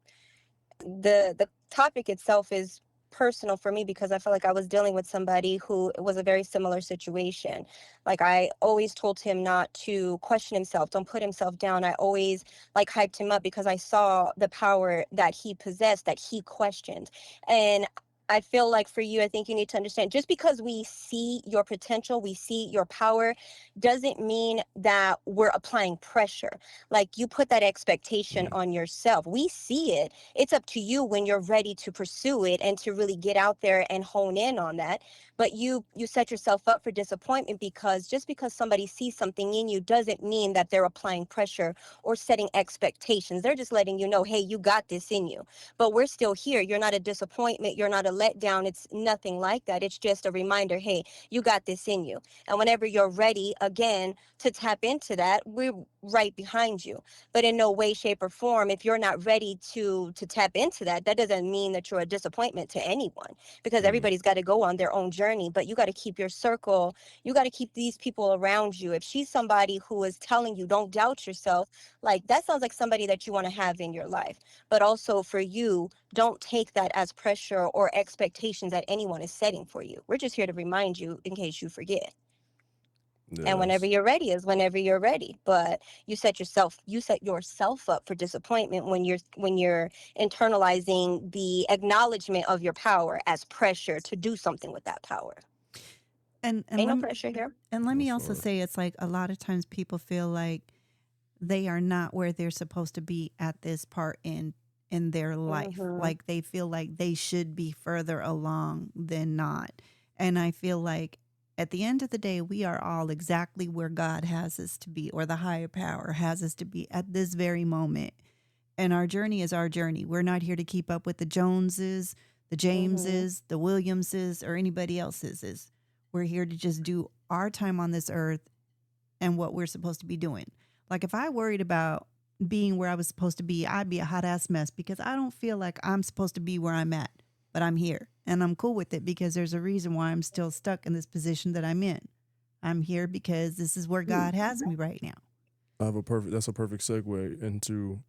the topic itself is personal for me because I feel like I was dealing with somebody who was a very similar situation. Like, I always told him not to question himself, don't put himself down. I always like hyped him up because I saw the power that he possessed, that he questioned. And I feel like for you, I think you need to understand, just because we see your potential, we see your power, doesn't mean that we're applying pressure. Like, you put that expectation on yourself. We see it. It's up to you when you're ready to pursue it and to really get out there and hone in on that. But you set yourself up for disappointment, because just because somebody sees something in you doesn't mean that they're applying pressure or setting expectations. They're just letting you know, hey, you got this in you. But we're still here. You're not a disappointment. You're not a letdown. It's nothing like that. It's just a reminder, hey, you got this in you. And whenever you're ready again to tap into that, we're right behind you. But in no way, shape, or form, if you're not ready to tap into that, that doesn't mean that you're a disappointment to anyone, because everybody's got to go on their own journey. But you got to keep your circle, you got to keep these people around you. If she's somebody who is telling you don't doubt yourself, like, that sounds like somebody that you want to have in your life. But also for you, don't take that as pressure or expectations that anyone is setting for you. We're just here to remind you in case you forget. And whenever Yes. you're ready is whenever you're ready. But you set yourself up for disappointment when you're internalizing the acknowledgement of your power as pressure to do something with that power. And Ain't no pressure here. let me That's also hard. say, it's like a lot of times people feel like they are not where they're supposed to be at this part in their life. Like, they feel like they should be further along than not. And I feel like at the end of the day, we are all exactly where God has us to be, or the higher power has us to be at this very moment. And our journey is our journey. We're not here to keep up with the Joneses, the Jameses, the Williamses, or anybody else's. We're here to just do our time on this earth and what we're supposed to be doing. Like, if I worried about being where I was supposed to be, I'd be a hot ass mess, because I don't feel like I'm supposed to be where I'm at, but I'm here and I'm cool with it, because there's a reason why I'm still stuck in this position that I'm in. I'm here because this is where God has me right now. That's a perfect segue into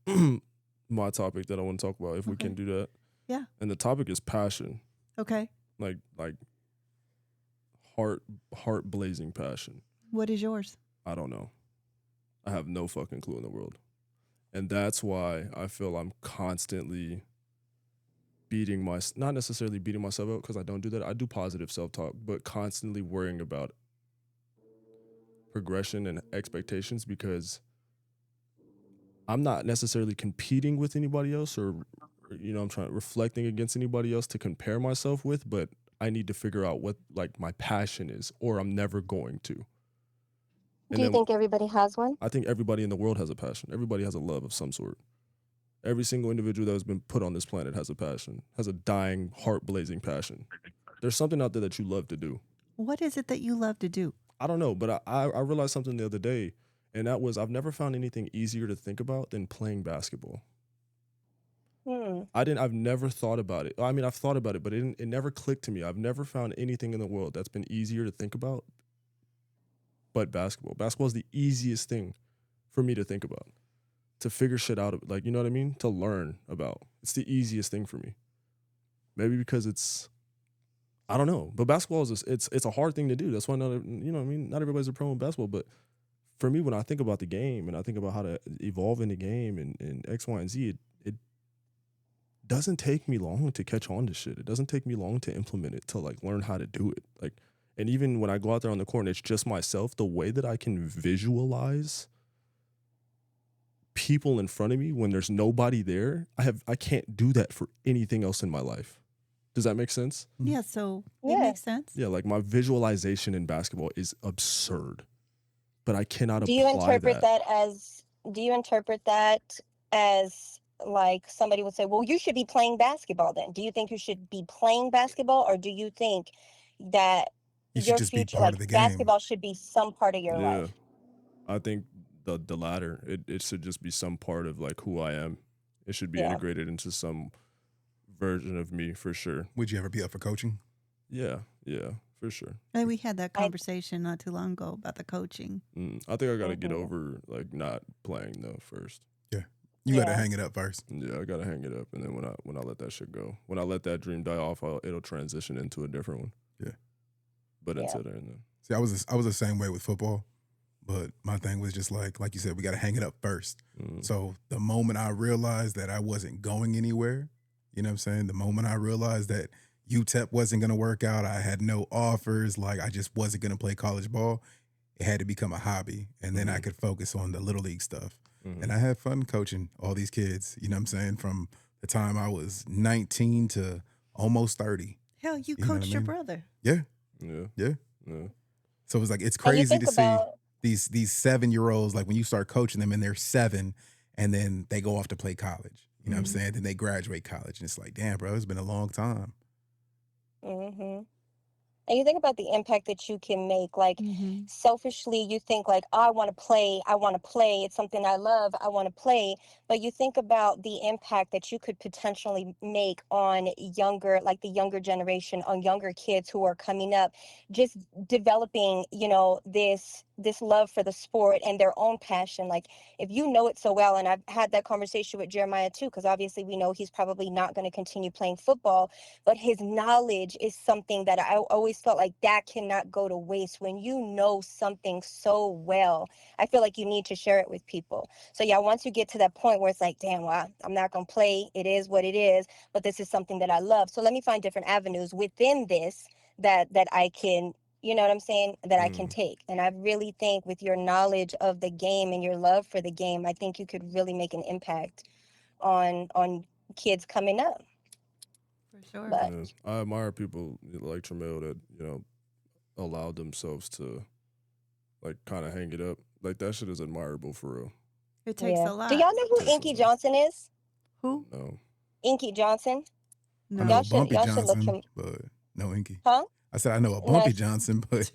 my topic that I want to talk about, if we Okay. can do that. Yeah. And the topic is passion. Okay. Like heart blazing passion. What is yours? I don't know. I have no fucking clue in the world. And that's why I feel I'm constantly not necessarily beating myself up, because I don't do that. I do positive self-talk, but constantly worrying about progression and expectations, because I'm not necessarily competing with anybody else, or I'm reflecting against anybody else to compare myself with, but I need to figure out what, like, my passion is, or I'm never going to. Do you think everybody has one? I think everybody in the world has a passion. Everybody has a love of some sort. Every single individual that has been put on this planet has a passion, has a dying, heart-blazing passion. There's something out there that you love to do. What is it that you love to do? I don't know, but I realized something the other day, and that was, I've never found anything easier to think about than playing basketball. I've never thought about it. I mean, I've thought about it, but it never clicked to me. I've never found anything in the world that's been easier to think about but basketball. Basketball is the easiest thing for me to think about, to figure shit out, like, you know what I mean? To learn about. It's the easiest thing for me. Maybe because I don't know. But basketball it's a hard thing to do. That's why not everybody's a pro in basketball. But for me, when I think about the game and I think about how to evolve in the game and X, Y, and Z, it doesn't take me long to catch on to shit. It doesn't take me long to implement it, to, like, learn how to do it. Like, and even when I go out there on the court and it's just myself, the way that I can visualize people in front of me when there's nobody there, I can't do that for anything else in my life. Does that make sense? Yeah, so it Yeah. makes sense. Yeah, like, my visualization in basketball is absurd, but I cannot Do you apply interpret that. that as like somebody would say, well, you should be playing basketball then? Do you think you should be playing basketball, or do you think that You should your just be future, part like, of the game. basketball should be some part of your Yeah, life? I think the latter. It should just be some part of, like, who I am. It should be Yeah. integrated into some version of me, for sure. Would you ever be up for coaching? Yeah, for sure. And we had that I- conversation not too long ago about the coaching. I think I gotta get Mhm. over, like, not playing though first. You got to Yeah. hang it up first. Yeah, I gotta hang it up, and then when I let that shit go, when I let that dream die off, it'll transition into a different one. Yeah. But Yeah. until then, See, I was the same way with football, but my thing was just like you said, we got to hang it up first. So the moment I realized that I wasn't going anywhere, you know what I'm saying? The moment I realized that UTEP wasn't going to work out. I had no offers. Like, I just wasn't going to play college ball. It had to become a hobby. And then I could focus on the little league stuff. And I had fun coaching all these kids, you know what I'm saying? From the time I was 19 to almost 30. Hell, you You know what I coached your mean? brother. Yeah. Yeah. Yeah. Yeah. So it was like, it's And you crazy think to see about these 7-year-olds, like when you start coaching them and they're 7 and then they go off to play college. You know what I'm saying? Then they graduate college. And it's like, damn, bro, it's been a long time. hmm And you think about the impact that you can make. Like, Mm-hmm. selfishly, you think like, oh, I want to play. I want to play. It's something I love. I want to play. But you think about the impact that you could potentially make on younger, like the younger generation, on younger kids who are coming up, just developing, this love for the sport and their own passion. Like, if you know it so well, and I've had that conversation with Jeremiah too, because obviously we know he's probably not going to continue playing football, but his knowledge is something that I always felt like that cannot go to waste. When you know something so well, I feel like you need to share it with people. So yeah, once you get to that point where it's like, damn, well, I'm not gonna play, it is what it is, but this is something that I love, so let me find different avenues within this that I can, you know what I'm saying, that I can take. And I really think with your knowledge of the game and your love for the game, I think you could really make an impact on kids coming up. For sure. But Yeah. I admire people like Tremel that, allowed themselves to like kind of hang it up. Like that shit is admirable for real. It takes yeah. a lot. Do y'all know who Takes a Inky lot. Johnson is? Who? No. Inky Johnson. I No. know Y'all a should Bumpy y'all should look Johnson, him. but no Inky. Huh? I said I know a No, Bumpy Johnson, but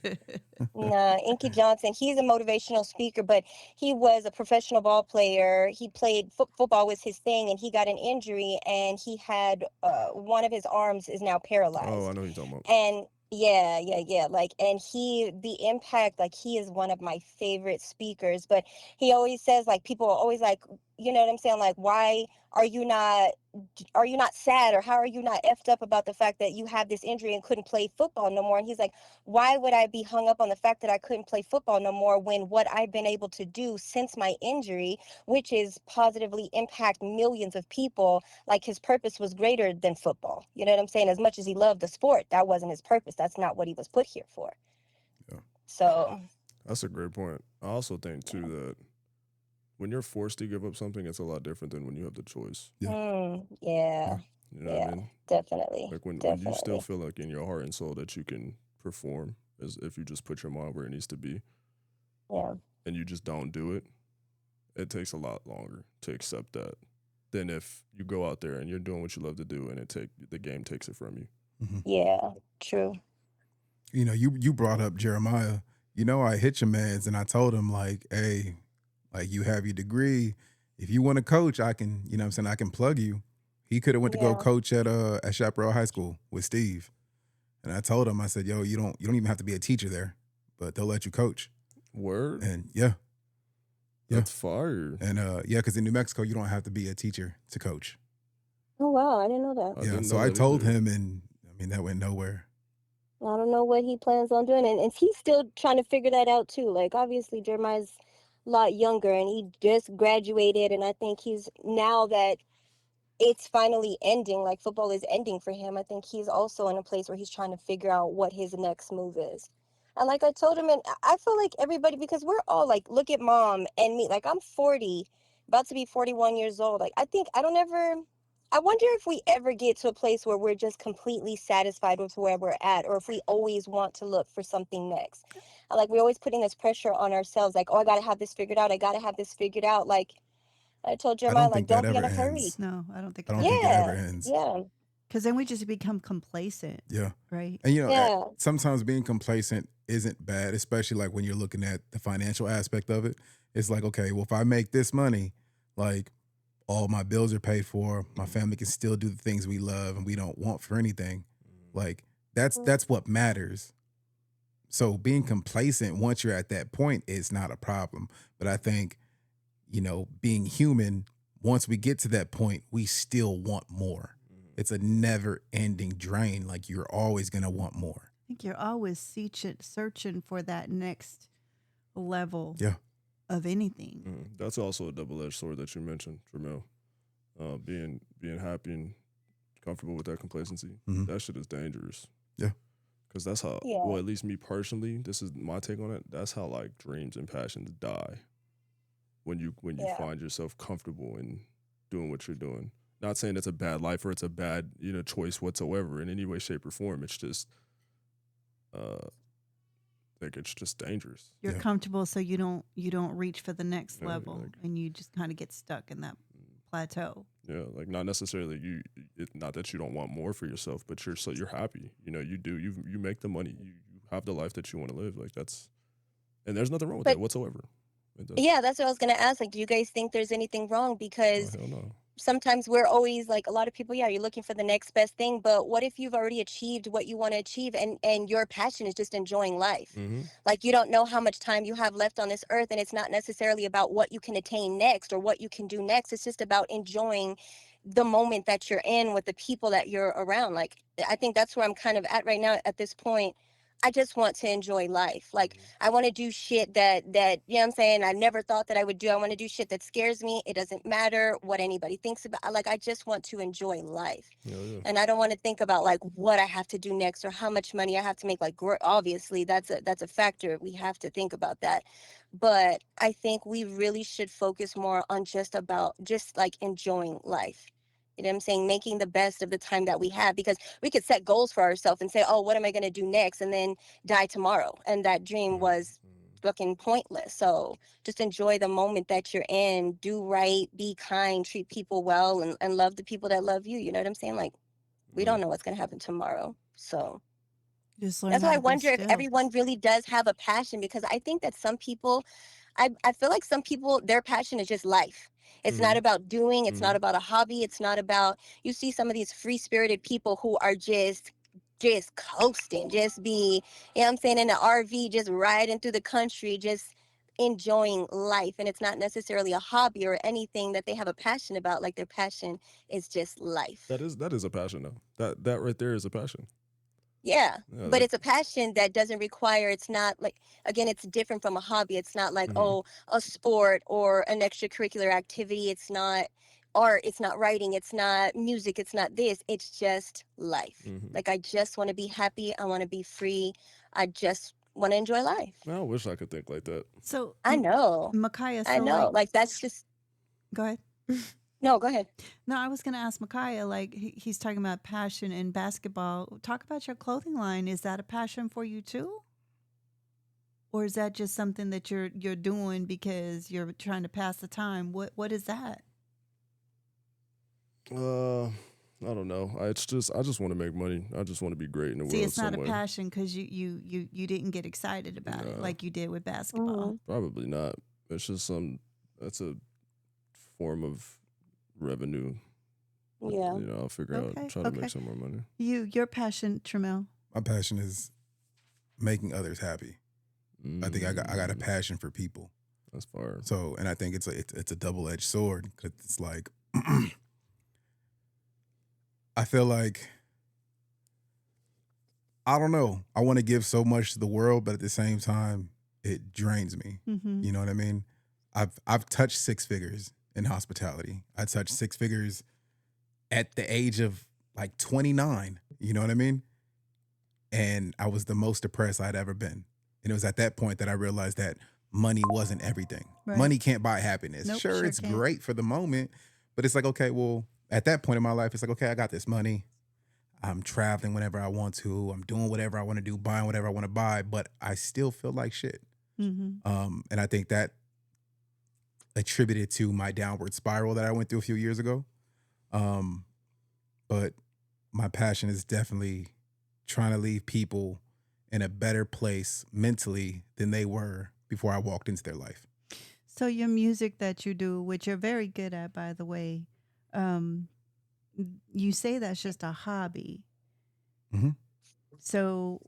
Nah, Inky Johnson. He's a motivational speaker, but he was a professional ball player. He played football was his thing, and he got an injury, and he had one of his arms is now Oh, I paralyzed. know who you're talking about. And yeah, like, and the impact, like, he is one of my favorite speakers. But he always says, like, people are always like, you know what I'm saying, like, why are you not sad, or how are you not effed up about the fact that you have this injury and couldn't play football no more? And he's like, why would I be hung up on the fact that I couldn't play football no more, when what I've been able to do since my injury, which is positively impact millions of people, like, his purpose was greater than football. You know what I'm saying? As much as he loved the sport, that wasn't his purpose. That's not what he was put here for. Yeah. So That's a great point. I also think too that when you're forced to give up something, it's a lot different than when you have the choice. yeah, You know what I mean? definitely. Like when you still feel like in your heart and soul that you can perform, as if you just put your mind where it needs to be, Yeah. and you just don't do it, it takes a lot longer to accept that than if you go out there and you're doing what you love to do and the game takes it from you. Yeah, true. you know, you brought up Jeremiah. You know, I hit your mans and I told him like, hey, like you have your degree. If you want to coach, I can, you know what I'm saying, I can plug you. He could have went to go Yeah. coach at Chaparral High School with Steve. And I told him, I said, yo, you don't even have to be a teacher there, but they'll let you coach. Word? And yeah. That's fire. And yeah, because in New Mexico, you don't have to be a teacher to coach. Oh wow, I didn't know that. I Yeah. didn't So know I that told either. him, and I mean, that went nowhere. I don't know what he plans on doing, and he's still trying to figure that out too. Like, obviously Jeremiah's a lot younger, and he just graduated, and I think he's, now that it's finally ending, like football is ending for him, I think he's also in a place where he's trying to figure out what his next move is. And like I told him, and I feel like everybody, because we're all like, look at mom and me, like I'm 40, about to be 41 years old. Like, I wonder if we ever get to a place where we're just completely satisfied with where we're at, or if we always want to look for something next. And like, we're always putting this pressure on ourselves, like, oh, I gotta have this figured out. I gotta have this figured out. Like, I told I Jeremiah, don't like, think that don't be in ever a hurry. ends. No, I don't think I it don't does. think it ever Yeah, ends. yeah, Because then we just become complacent, Yeah. right? And you know, yeah, sometimes being complacent isn't bad, especially like when you're looking at the financial aspect of it. It's like, okay, well, if I make this money, like all my bills are paid for, my family can still do the things we love and we don't want for anything. Like that's what matters. So being complacent once you're at that point is not a problem. But I think, you know, being human, once we get to that point, we still want more. It's a never ending drain. Like you're always going to want more. I think you're always searching for that next level Yeah. of anything. That's also a double-edged sword that you mentioned, Jamel. Being happy and comfortable with that complacency. Mhm. That shit is dangerous. Yeah. Because that's how, Yeah. well, at least me personally, this is my take on it. That's how like dreams and passions die when you Yeah. find yourself comfortable in doing what you're doing. Not saying it's a bad life or it's a bad choice whatsoever in any way, shape, or form. It's just, like it's just dangerous. You're Yeah. comfortable, so you don't reach for the next Yeah, level, like- and you just kind of get stuck in that plateau. Yeah, like not necessarily not that you don't want more for yourself, but you're happy. You make the money, you have the life that you want to live. Like and there's nothing wrong with But- that whatsoever. Yeah, that's what I was gonna ask. Like, do you guys think there's anything wrong? Oh, Because hell no. sometimes we're always like a lot of people, yeah, you're looking for the next best thing, but what if you've already achieved what you want to achieve and your passion is just enjoying life? Mm-hmm. Like, you don't know how much time you have left on this earth, and it's not necessarily about what you can attain next or what you can do next. It's just about enjoying the moment that you're in with the people that you're around. Like, I think that's where I'm kind of at right now at this point. I just want to enjoy life. Like, I want to do shit that you know what I'm saying, I never thought that I would do. I want to do shit that scares me. It doesn't matter what anybody thinks about. Like, I just want to enjoy life. Yeah. And I don't want to think about like what I have to do next or how much money I have to make. Like, obviously that's a factor. We have to think about that. But I think we really should focus more on just like enjoying life. You know what I'm saying? Making the best of the time that we have, because we could set goals for ourselves and say, oh, what am I going to do next? And then die tomorrow. And that dream was fucking pointless. So just enjoy the moment that you're in, do right, be kind, treat people well, and love the people that love you. You know what I'm saying? Like, we don't know what's going to happen tomorrow. So Just learn that's how why I to be wonder if still. everyone really does have a passion, because I think that some people, I feel like some people, their passion is just life. It's not about doing, it's not about a hobby, it's not about, you see some of these free-spirited people who are just coasting, just be, you know what I'm saying, in an RV, just riding through the country, just enjoying life. And it's not necessarily a hobby or anything that they have a passion about. Like, their passion is just life. That is a passion though. That right there is a passion. Yeah, Yeah, but like- it's a passion that doesn't require, it's not like, again, it's different from a hobby. It's not like, oh, a sport or an extracurricular activity. It's not art, it's not writing, it's not music, it's not this. It's just life. Like, I just want to be happy. I want to be free. I just want to enjoy life. I wish I could think like that. So I know. Micaiah, so I know. like, Like, that's just, go ahead. no, go ahead. No, I was going to ask Micaiah, like he's talking about passion in basketball. Talk about your clothing line. Is that a passion for you too? Or is that just something that you're doing because you're trying to pass the time? What is that? I don't know. I just want to make money. I just want to be great in the See, world it's not some a way. passion because you didn't get excited about it No. like you did with basketball. Probably not. It's just that's a form of revenue. Yeah. I'll figure Okay, out, try to okay. make some more money. Your passion, Tramel. My passion is making others happy. I think I got a passion for people. That's fire. So, and I think it's a double-edged sword, because it's like I feel like, I don't know. I want to give so much to the world, but at the same time, it drains me. Mm-hmm. You know what I mean? I've touched six figures in hospitality. I touched six figures at the age of like 29. You know what I mean? And I was the most depressed I'd ever been. And it was at that point that I realized that money wasn't everything. Right. Money can't buy happiness. Nope, sure, sure it's can't. great for the moment, but it's like, okay, well, at that point in my life, it's like, okay, I got this money. I'm traveling whenever I want to. I'm doing whatever I want to do, buying whatever I want to buy, but I still feel like shit. Mm-hmm. And I think that attributed to my downward spiral that I went through a few years ago. But my passion is definitely trying to leave people in a better place mentally than they were before I walked into their life. So your music that you do, which you're very good at, by the way, you say that's just a hobby. Mhm. So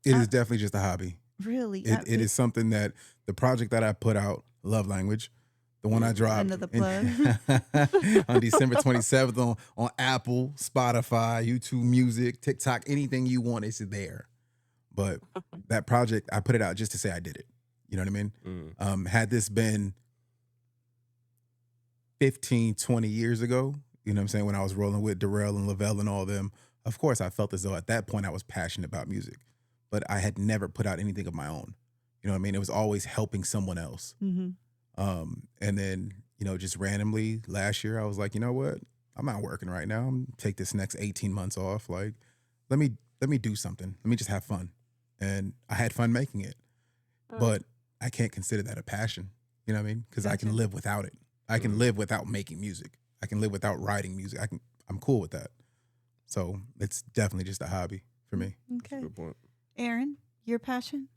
It is definitely just a hobby. really, It is something that the project that I put out, Love Language, the one I dropped Another plug. on December 27th on Apple, Spotify, YouTube Music, TikTok, anything you want, it's there. But that project, I put it out just to say I did it. You know what I mean? Had this been 15, 20 years ago, You know what I'm saying? When I was rolling with Darrell and Lavelle and all them, of course I felt as though at that point I was passionate about music, but I had never put out anything of my own. You know what I mean? It was always helping someone else. Mm-hmm. And then, just randomly last year, I was like, you know what? I'm not working right now. I'm gonna take this next 18 months off. Like, let me do something. Let me just have fun. And I had fun making it. But I can't consider that a passion. You know what I mean? Because I can Gotcha. live without it. I can live without making music. I can live without writing music. I'm cool with that. So it's definitely just a hobby for me. Okay. Good point. Aaron, your passion?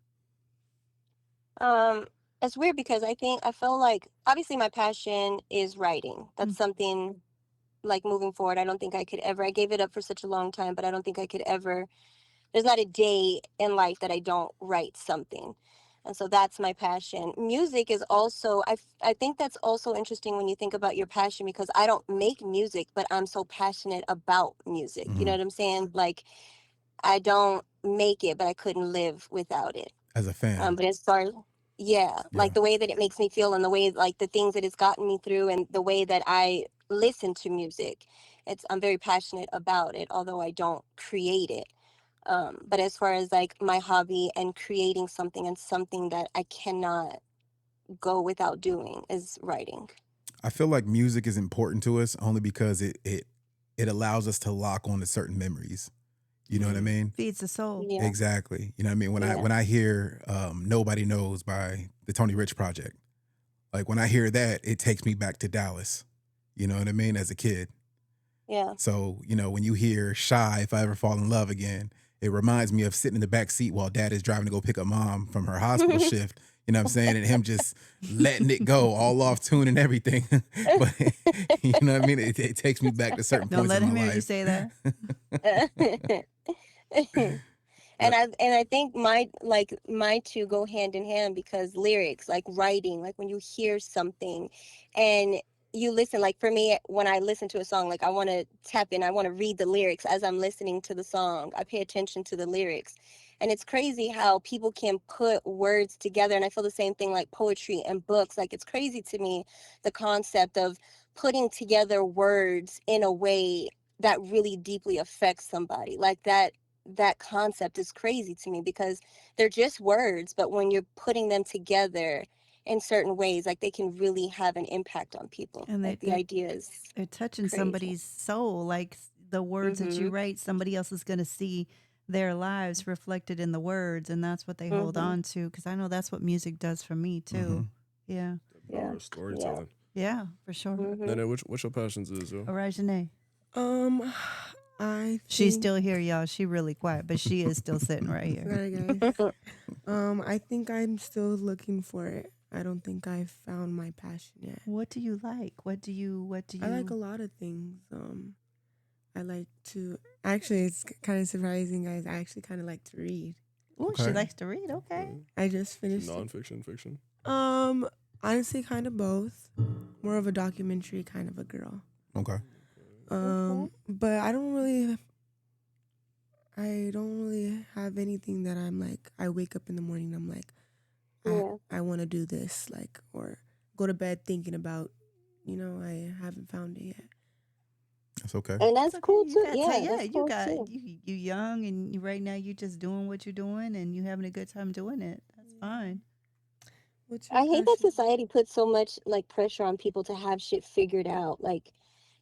It's weird because I feel like obviously my passion is writing. That's something like moving forward. I don't think I could ever. I gave it up for such a long time, but I don't think I could ever. There's not a day in life that I don't write something. And so that's my passion. Music is also, I think that's also interesting when you think about your passion because I don't make music, but I'm so passionate about music. You know what I'm saying? Like, I don't make it, but I couldn't live without it. As a fan. But as far as, yeah, like Yeah. the way that it makes me feel and the way, like the things that it's gotten me through and the way that I listen to music, I'm very passionate about it, although I don't create it. But as far as like my hobby and creating something and something that I cannot go without doing is writing. I feel like music is important to us only because it allows us to lock on to certain memories. You know what I mean? Feeds the soul. Yeah. Exactly. You know what I mean? Yeah. When I hear Nobody Knows by the Tony Rich Project, like when I hear that, it takes me back to Dallas. You know what I mean? As a kid. Yeah. So, when you hear Shy, If I Ever Fall in Love Again, it reminds me of sitting in the back seat while dad is driving to go pick up mom from her hospital shift. You know what I'm saying? And him just letting it go all off tune and everything. But you know what I mean? It takes me back to certain Don't points let in him my hear life. you say that. And I think my two go hand in hand because lyrics, like writing, like when you hear something and you listen, like for me, when I listen to a song, like I want to tap in, I want to read the lyrics as I'm listening to the song. I pay attention to the lyrics. And it's crazy how people can put words together. And I feel the same thing like poetry and books. Like it's crazy to me, the concept of putting together words in a way that really deeply affects somebody. Like that concept is crazy to me because they're just words, but when you're putting them together in certain ways, like they can really have an impact on people. And Like the idea is they're touching crazy. somebody's soul. Like the words that you write, somebody else is going to see their lives reflected in the words, and that's what they hold on to. Because I know that's what music does for me too. Yeah, The power of storytelling. yeah, for sure. Nene, what's your passions is, yo? Origine. I She's think- still here, y'all. She really quiet, but she is still sitting right here. Sorry, guys. I think I'm still looking for it. I don't think I've found my passion yet. What do you like? What do you? I like a lot of things. I like to actually. It's kind of surprising, guys. I actually kind of like to read. Oh, she Okay. likes to read. Okay. I just finished. Non-fiction, fiction. Honestly, kind of both. More of a documentary kind of a girl. Okay. But I don't really have anything that I'm like. I wake up in the morning. I'm like, I want to do this, like, or go to bed thinking about. I haven't found it yet. That's okay. And that's cool too. Yeah, that's you cool got too. you young, and right now you just doing what you're doing, and you having a good time doing it. That's fine. What's your I hate that passion? society puts so much like pressure on people to have shit figured out. Like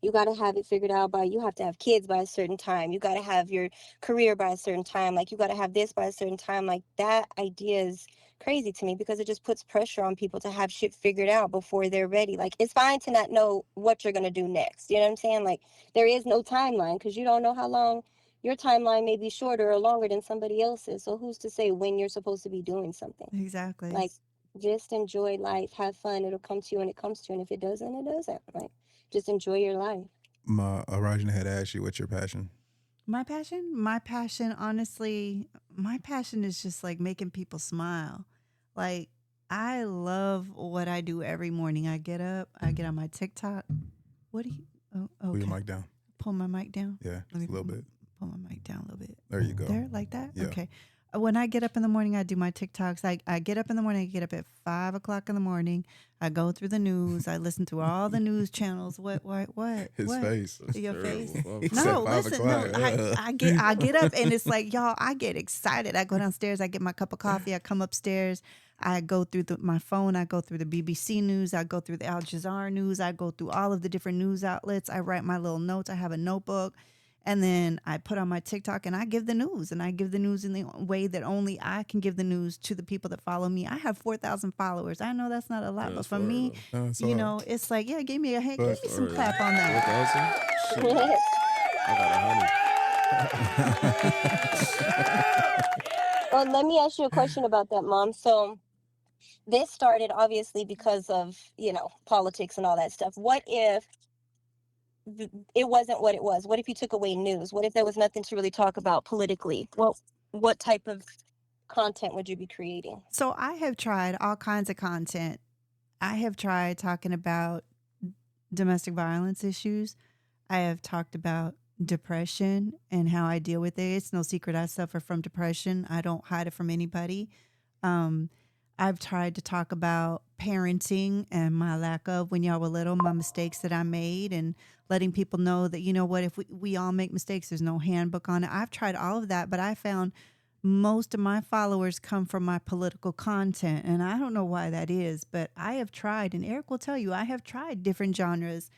you got to have it figured out by you have to have kids by a certain time. You got to have your career by a certain time. Like you got to have this by a certain time. Like that idea is crazy to me because it just puts pressure on people to have shit figured out before they're ready. Like it's fine to not know what you're going to do next. You know what I'm saying? Like there is no timeline because you don't know how long your timeline may be shorter or longer than somebody else's. So who's to say when you're supposed to be doing something? Exactly. Like just enjoy life, have fun. It'll come to you when it comes to you. And if it doesn't, it doesn't. Like just enjoy your life. Rajana had asked you, what's your passion? My passion, honestly, my passion is just like making people smile. Like I love what I do every morning. I get up, I get on my TikTok. What do you? Oh, Pull okay. your mic down. Pull my mic down. Yeah, Let me just a little bit. pull my mic down a little bit. There you go. There, like that. Yeah. Okay. when I get up in the morning, I do my TikToks. I get up in the morning. I get up at 5 o'clock in the morning. I go through the news. I listen to all the news channels. What? His what? face. That's Your terrible. face. Wow. He said No, 5 listen. No, o'clock. I get up and it's like, y'all, I get excited. I go downstairs. I get my cup of coffee. I come upstairs. I go through my phone. I go through the BBC News. I go through the Al Jazeera News. I go through all of the different news outlets. I write my little notes. I have a notebook. And then I put on my TikTok and I give the news. And I give the news in the way that only I can give the news to the people that follow me. I have 4,000 followers. I know that's not a lot, Yeah, but that's for far me, though. No, it's you all know, it's like, yeah, give me a hand, give But- me some Alright. clap on that. 4,000? Shit. I got 100. Well, let me ask you a question about that, Mom. So this started obviously because of, politics and all that stuff. What if it wasn't what it was? What if you took away news? What if there was nothing to really talk about politically? What type of content would you be creating? So I have tried all kinds of content. I have tried talking about domestic violence issues. I have talked about depression and how I deal with it. It's no secret I suffer from depression. I don't hide it from anybody. I've tried to talk about parenting and my lack of when y'all were little, my mistakes that I made, and letting people know that, you know what, if we all make mistakes, there's no handbook on it. I've tried all of that, but I found most of my followers come from my political content. And I don't know why that is, but I have tried, and Eric will tell you, I have tried different genres.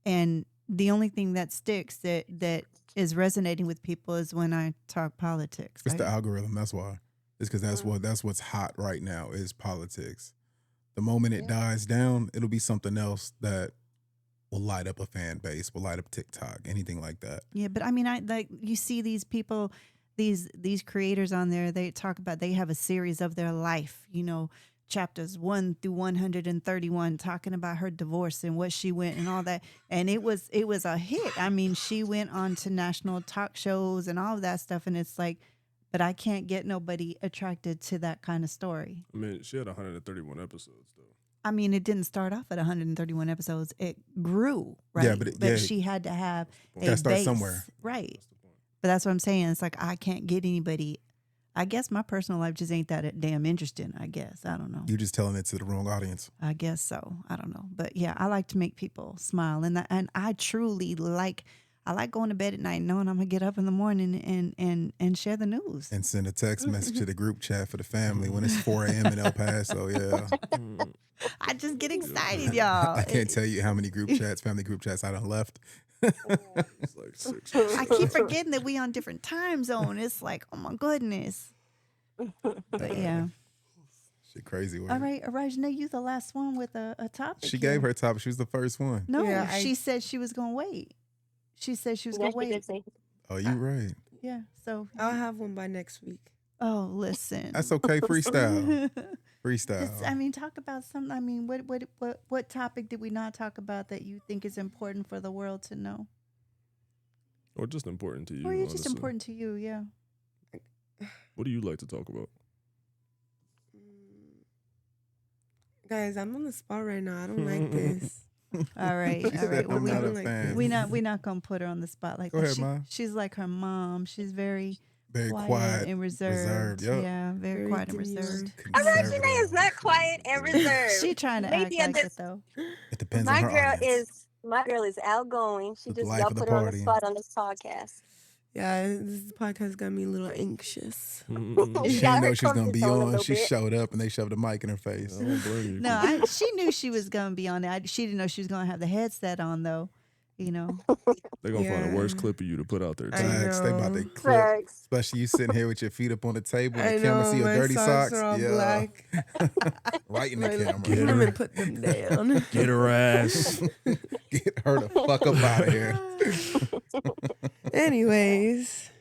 And the only thing that sticks that is resonating with people is when I talk politics. It's the algorithm. That's why. It's because that's what's hot right now is politics. The moment it dies down, it'll be something else that will light up a fan base, will light up TikTok, anything like that. Yeah, but I mean, I like you see these people, these creators on there. They talk about they have a series of their life. Chapters 1 through 131, talking about her divorce and what she went and all that. And it was a hit. I mean, she went on to national talk shows and all of that stuff. And it's like, but I can't get nobody attracted to that kind of story. I mean, she had 131 episodes, though. I mean, it didn't start off at 131 episodes. It grew, right? Yeah, but she had to have a Gotta start base, somewhere. right? That's the point. But that's what I'm saying. It's like I can't get anybody. I guess my personal life just ain't that damn interesting. I guess I don't know. You're just telling it to the wrong audience. I guess so. I don't know. But yeah, I like to make people smile, and I truly like. I like going to bed at night knowing I'm gonna get up in the morning and share the news. And send a text message to the group chat for the family when it's 4 a.m. in El Paso. Yeah. I just get excited, y'all. I can't tell you how many family group chats I done left. It's like 6. I keep forgetting that we on different time zone. It's like, oh my goodness. But yeah. Shit crazy. All right, Arajane, you the last one with a topic. She here. gave her topic. She was the first one. No, Yeah, she said she was gonna wait. She said she was Yeah, gonna she did wait. say- Oh, you right. Yeah. So I'll have one by next week. oh, listen. That's okay. Freestyle. Freestyle. Just, I mean, talk about something. I mean, what topic did we not talk about that you think is important for the world to know? Or just important to you. Or you're just honestly. important to you, yeah. What do you like to talk about? Guys, I'm on the spot right now. I don't like this. All right, She all said, right. Well, I'm we not a don't like fan. we not gonna put her on the spot like Go that. ahead, Ma. She's like her mom. She's very Very quiet, quiet. and reserved. yup. Yeah, very Very quiet and demure. reserved. Arajane is not quiet and reserved. She trying to Maybe act at like this- it though. It depends My on her girl audience. is outgoing. She With the just life y'all of the put her on the party. spot on this podcast. Yeah, this podcast got me a little anxious. Mm-mm. You She got didn't know her she was gonna comfort be zone a on. little She bit. showed up and they shoved a mic in her face. I don't blame you. No, she knew she was gonna be on there. She didn't know she was gonna have the headset on though. You know. They're going to find a worse Yeah. clip of you to put out there, I too. Facts. They about to know. clip. Facts. Especially you sitting here with your feet up on the table. I The camera know see your my dirty socks socks. are all Yeah. black. Right in the Like, camera. Get them and put them down. Get her ass. Get her the fuck up out of here. Anyways,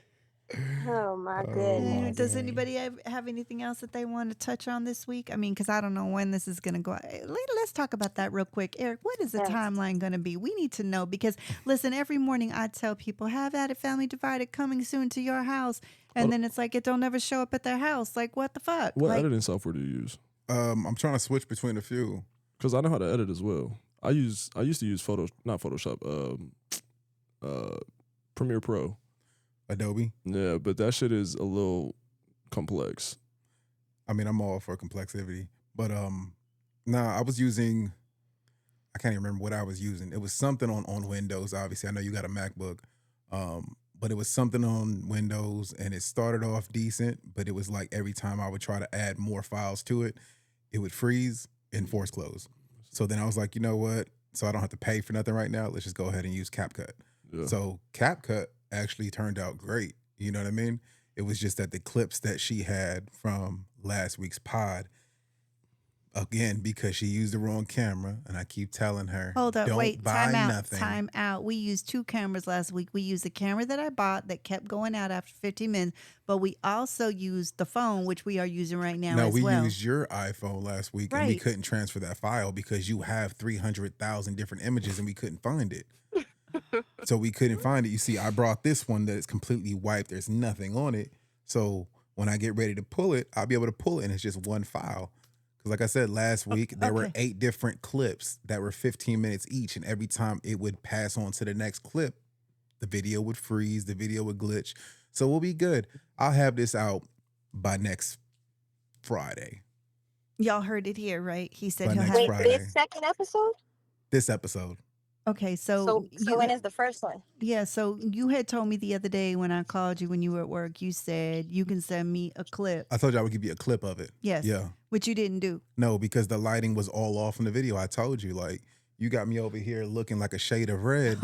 Oh my Oh, goodness. Does dang. anybody have anything else that they want to touch on this week? I mean, because I don't know when this is going to go. Let's talk about that real quick. Eric, what is the Yes. timeline going to be? We need to know because, listen, every morning I tell people, have at it, Family Divided coming soon to your house. And then it's like, it don't ever show up at their house. Like, what the fuck? What Like, editing software do you use? I'm trying to switch between a few. Because I know how to edit as well. I used to use Photoshop, Premiere Pro. Adobe. Yeah, but that shit is a little complex. I mean, I'm all for complexity, but I was using. I can't even remember what I was using. It was something on Windows. Obviously, I know you got a MacBook, but it was something on Windows, and it started off decent. But it was like every time I would try to add more files to it, it would freeze and force close. So then I was like, you know what? So I don't have to pay for nothing right now. Let's just go ahead and use CapCut. Yeah. So CapCut actually turned out great. You know what I mean? It was just that the clips that she had from last week's pod, again, because she used the wrong camera, and I keep telling her, Hold up, don't wait, buy time out, nothing. time out. We used 2 cameras last week. We used the camera that I bought that kept going out after 15 minutes, but we also used the phone, which we are using right now No, as we well. used your iPhone last week, and we Right. couldn't transfer that file because you have 300,000 different images, and we couldn't find it. So we couldn't find it. You see, I brought this one that is completely wiped. There's nothing on it. So when I get ready to pull it, I'll be able to pull it, and it's just one file. Because like I said, last week, there were Okay. 8 different clips that were 15 minutes each, and every time it would pass on to the next clip, the video would freeze, the video would glitch. So we'll be good. I'll have this out by next Friday. Y'all heard it here, right? He said By he'll next have Wait, Friday. this second episode? This episode. Okay, So when is the first one? yeah, so you had told me the other day when I called you when you were at work, you said you can send me a clip. I told you I would give you a clip of it. Yes. Yeah. Which you didn't do. No, because the lighting was all off in the video. I told you, like, you got me over here looking like a shade of red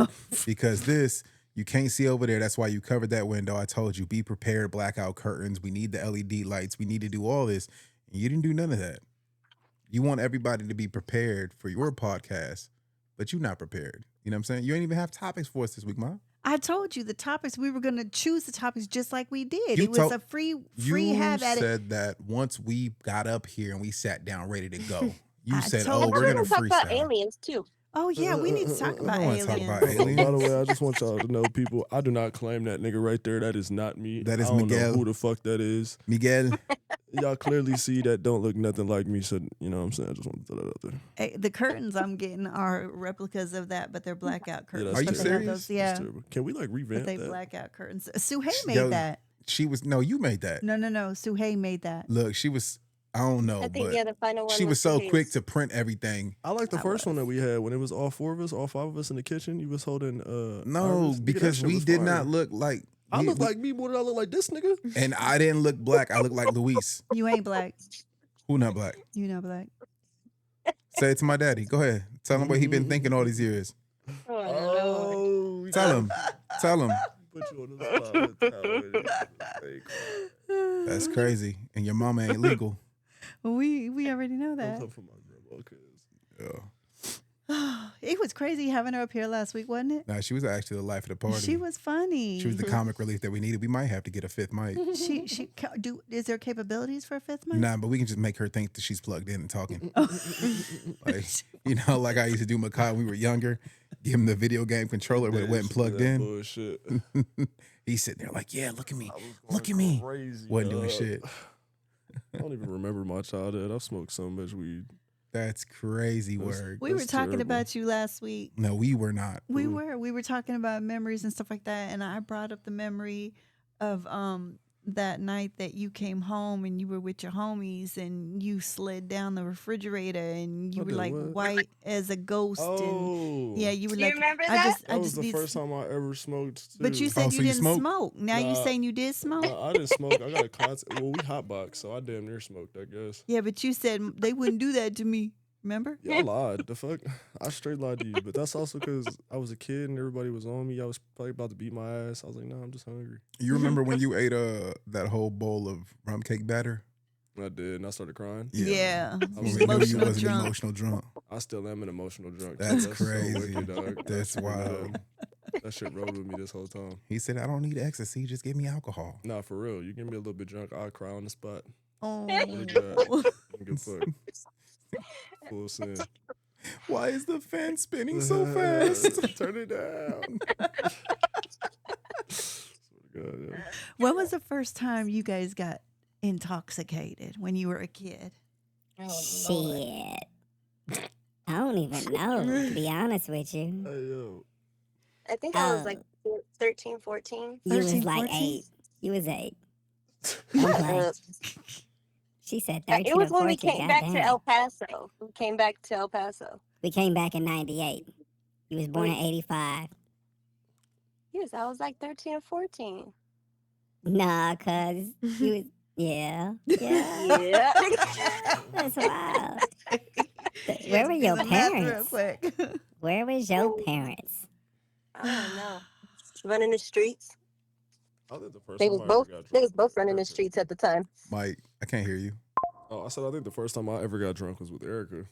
because this, you can't see over there. That's why you covered that window. I told you, be prepared, blackout curtains. We need the LED lights. We need to do all this. And you didn't do none of that. You want everybody to be prepared for your podcast, but you're not prepared. You know what I'm saying? You ain't even have topics for us this week, Ma. I told you the topics, we were going to choose the topics just like we did. You It was told- a free You have at it. said that once we got up here and we sat down ready to go, you I said, told oh, you. we're going to talk about freestyle. aliens too. Oh, yeah, we need to talk about don't wanna aliens. talk about By aliens. the way, I just want y'all to know, people, I do not claim that nigga right there. That is not me. That is I don't Miguel. know who the fuck that is. Miguel, Y'all clearly see that don't look nothing like me. So, you know what I'm saying? I just want to throw that out there. Hey, the curtains I'm getting are replicas of that, but they're blackout curtains. that's Are you But they have serious? those- yeah, That's terrible. Can we like but revamp they that? blackout curtains. Suhey made Yo, that. she was, no, you made that. No. Suhey made that. Look, she was, I don't know, I think but yeah, the final one. she was so Suhail's. quick to print everything. I like the I first one was. that we had when it was all 4 of us, all 5 of us in the kitchen. You was holding No, Iris. Nigga, that because shit we was did fire. not look like, I we- look we- like me more than I look like this nigga. and I didn't look black. I looked like Luis. You ain't black. Who not black? You know black. Say it to my daddy. Go ahead. Tell him what he been thinking all these years. Oh, Lord. Oh, Tell him. Tell him. Put you on the spot with that one. That's crazy. And your mama ain't legal. We already know Don't that. come from my grandma, 'cause Yeah. It was crazy having her up here last week, wasn't it? Nah, she was actually the life of the party. She was funny. She was the comic relief that we needed. We might have to get a 5th mic. Is there capabilities for a 5th mic? Nah, but we can just make her think that she's plugged in and talking. Like, you know, like I used to do Makai when we were younger. Give him the video game controller when it wasn't plugged in. Bullshit. He's sitting there like, yeah, look at me. I was going Look at me. Crazy, Wasn't doing dog. shit. I don't even remember my childhood. I smoked so much weed. That's crazy That's- word. We were That's talking terrible. about you last week. No, we were not. We were talking about memories and stuff like that, and I brought up the memory of that night that you came home and you were with your homies and you slid down the refrigerator and you I were did like what? white as a ghost and Oh, yeah, you were Do you like remember I that? just That was just the need first time I ever smoked. But you too. said so you you didn't smoke? smoke. Now you Nah. saying you did smoke? I didn't smoke. I got a contact. Well, we hotbox, so I damn near smoked, I guess. Yeah, but you said they wouldn't do that to me. Remember? Yeah, I lied. The fuck? I straight lied to you. But that's also because I was a kid and everybody was on me. I was probably about to beat my ass. I was like, no, I'm just hungry. You remember when you ate that whole bowl of rum cake batter? And I did, and I started crying. Yeah. I We was knew you Emotional wasn't drunk. emotional drunk. I still am an emotional drunk. That's so crazy. wicked, dog. That's I swear to wild. God. That shit rode with me this whole time. He said, I don't need ecstasy. Just give me alcohol. Nah, for real. You get me a little bit drunk, I'll cry on the spot. Oh. Really bad. Don't give a fuck. Full sin. Why is the fan spinning so fast? Turn it down. Swear to God, yeah. When was the first time you guys got intoxicated when you were a kid? Oh, Lord. Shit. I don't even know, to be honest with you. Hey, yo. I think I was like 13, 14. You was 13, like 14? 8. You was 8. Don't play. Uh, She said it 13 or was when we 14. came back to Goddamn. El Paso. We came back to El Paso. We came back in 98. You was born in Wait. 85. Yes, I was like 13 or 14. Nah, cuz you was, yeah. Yeah. That's wild. She Where has were to do your the math real parents? quick. Where was your parents? I don't know. Running the streets. I think the first They time was I both ever got they drunk was both with running the Erica. streets at the time. Mike, I can't hear you. Oh, I said I think the first time I ever got drunk was with Erica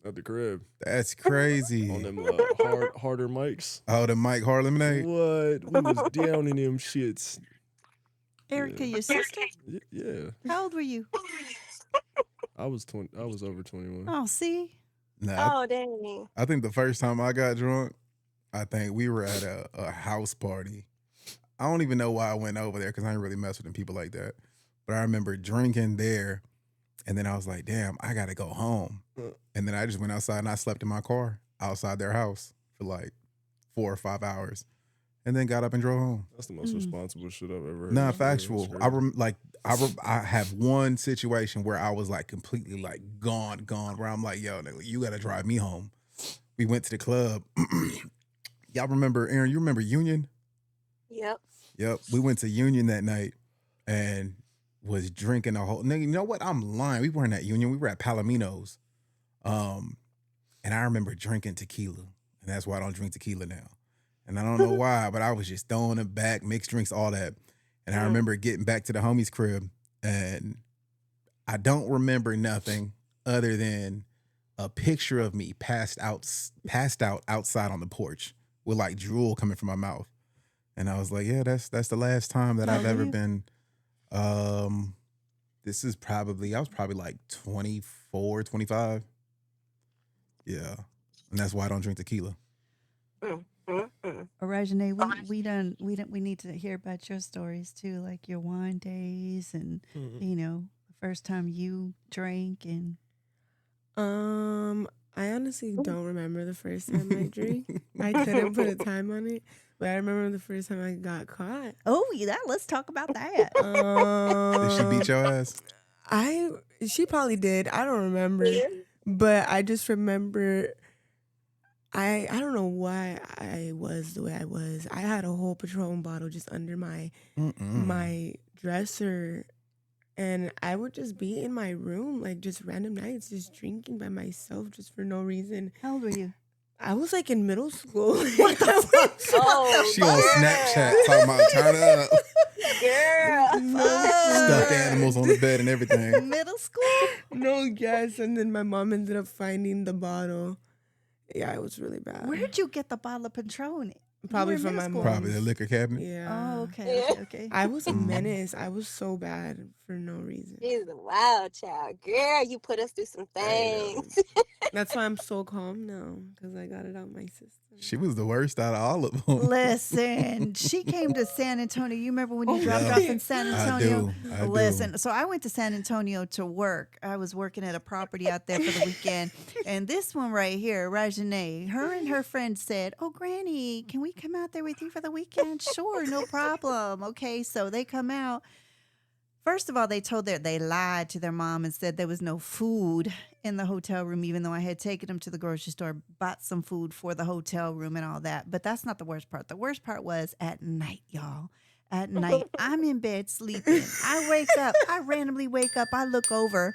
at the crib That's on crazy. them harder mics. Oh, the Mike Harlem lemonade. What? We was downing them shits. Erica, Yeah. your sister? Yeah. How old were you? I was over 21. Oh, see? Nah, Oh dang. I think the first time I got drunk, I think we were at a house party. I don't even know why I went over there because I ain't really mess with them people like that. But I remember drinking there, and then I was like, damn, I got to go home. And then I just went outside and I slept in my car outside their house for like 4 or 5 hours, and then got up and drove home. That's the most responsible shit I've ever heard. Nah, Yeah, factual. that's I have one situation where I was like completely like gone, where I'm like, yo, nigga, you got to drive me home. We went to the club. Y'all remember, Aaron, you remember Union? Yep. Yep. We went to Union that night and was drinking a whole nigga. You know what? I'm lying. We weren't at Union. We were at Palomino's. And I remember drinking tequila. And that's why I don't drink tequila now. And I don't know why, but I was just throwing it back, mixed drinks, all that. And I remember getting back to the homie's crib, and I don't remember nothing other than a picture of me passed out outside on the porch with like drool coming from my mouth. And I was like, yeah, that's the last time that How I've old ever were you? been. This is probably, I was probably like 24, 25. Yeah. And that's why I don't drink tequila. Mm-mm. We need to hear about your stories too, like your wine days and Mm-hmm. the first time you drank and I honestly don't remember the first time I drank. I couldn't put a time on it, but I remember the first time I got caught. oh yeah, let's talk about that. Did she beat your ass? She probably did. I don't remember, but I just remember. I don't know why I was the way I was. I had a whole Patron bottle just under my dresser, and I would just be in my room like just random nights, just drinking by myself, just for no reason. How old were you? I was like in middle school. What the fuck? Oh, She on Snapchat talking about turn up. girl. Stuffed animals on the bed and everything. Middle school? No, yes, and then my mom ended up finding the bottle. Yeah, it was really bad. Where'd you get the bottle of Patron? You Probably were in from middle my school. mom. Probably the liquor cabinet. Yeah. Oh, okay, Yeah. okay. I was a menace. I was so bad for no reason. She's a wild child. Girl, you put us through some I know. things. That's why I'm so calm now, because I got it out my system. She was the worst out of all of them. Listen, she came to San Antonio. You remember when you dropped yeah. off in San Antonio? I do. Listen, so I went to San Antonio to work. I was working at a property out there for the weekend. And this one right here, Rajane, her and her friend said, oh, Granny, can we come out there with you for the weekend? Sure, no problem. Okay, so they come out. First of all, they lied to their mom and said there was no food in the hotel room, even though I had taken them to the grocery store, bought some food for the hotel room and all that. But that's not the worst part. The worst part was at night, y'all. At night, I'm in bed sleeping. I wake up. I randomly wake up. I look over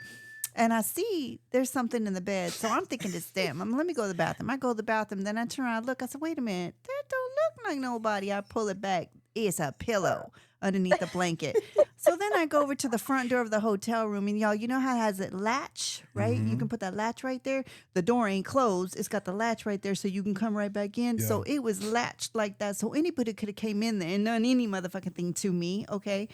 and I see there's something in the bed. So I'm thinking it's them. Let me go to the bathroom. I go to the bathroom. Then I turn around, look. I said, wait a minute. That don't look like nobody. I pull it back. It's a pillow underneath the blanket. So then I go over to the front door of the hotel room, and y'all, you know how it has a latch, right? You can put that latch right there. The door ain't closed. It's got the latch right there, so you can come right back in. Yeah. So it was latched like that. So anybody could have came in there and done any motherfucking thing to me, okay?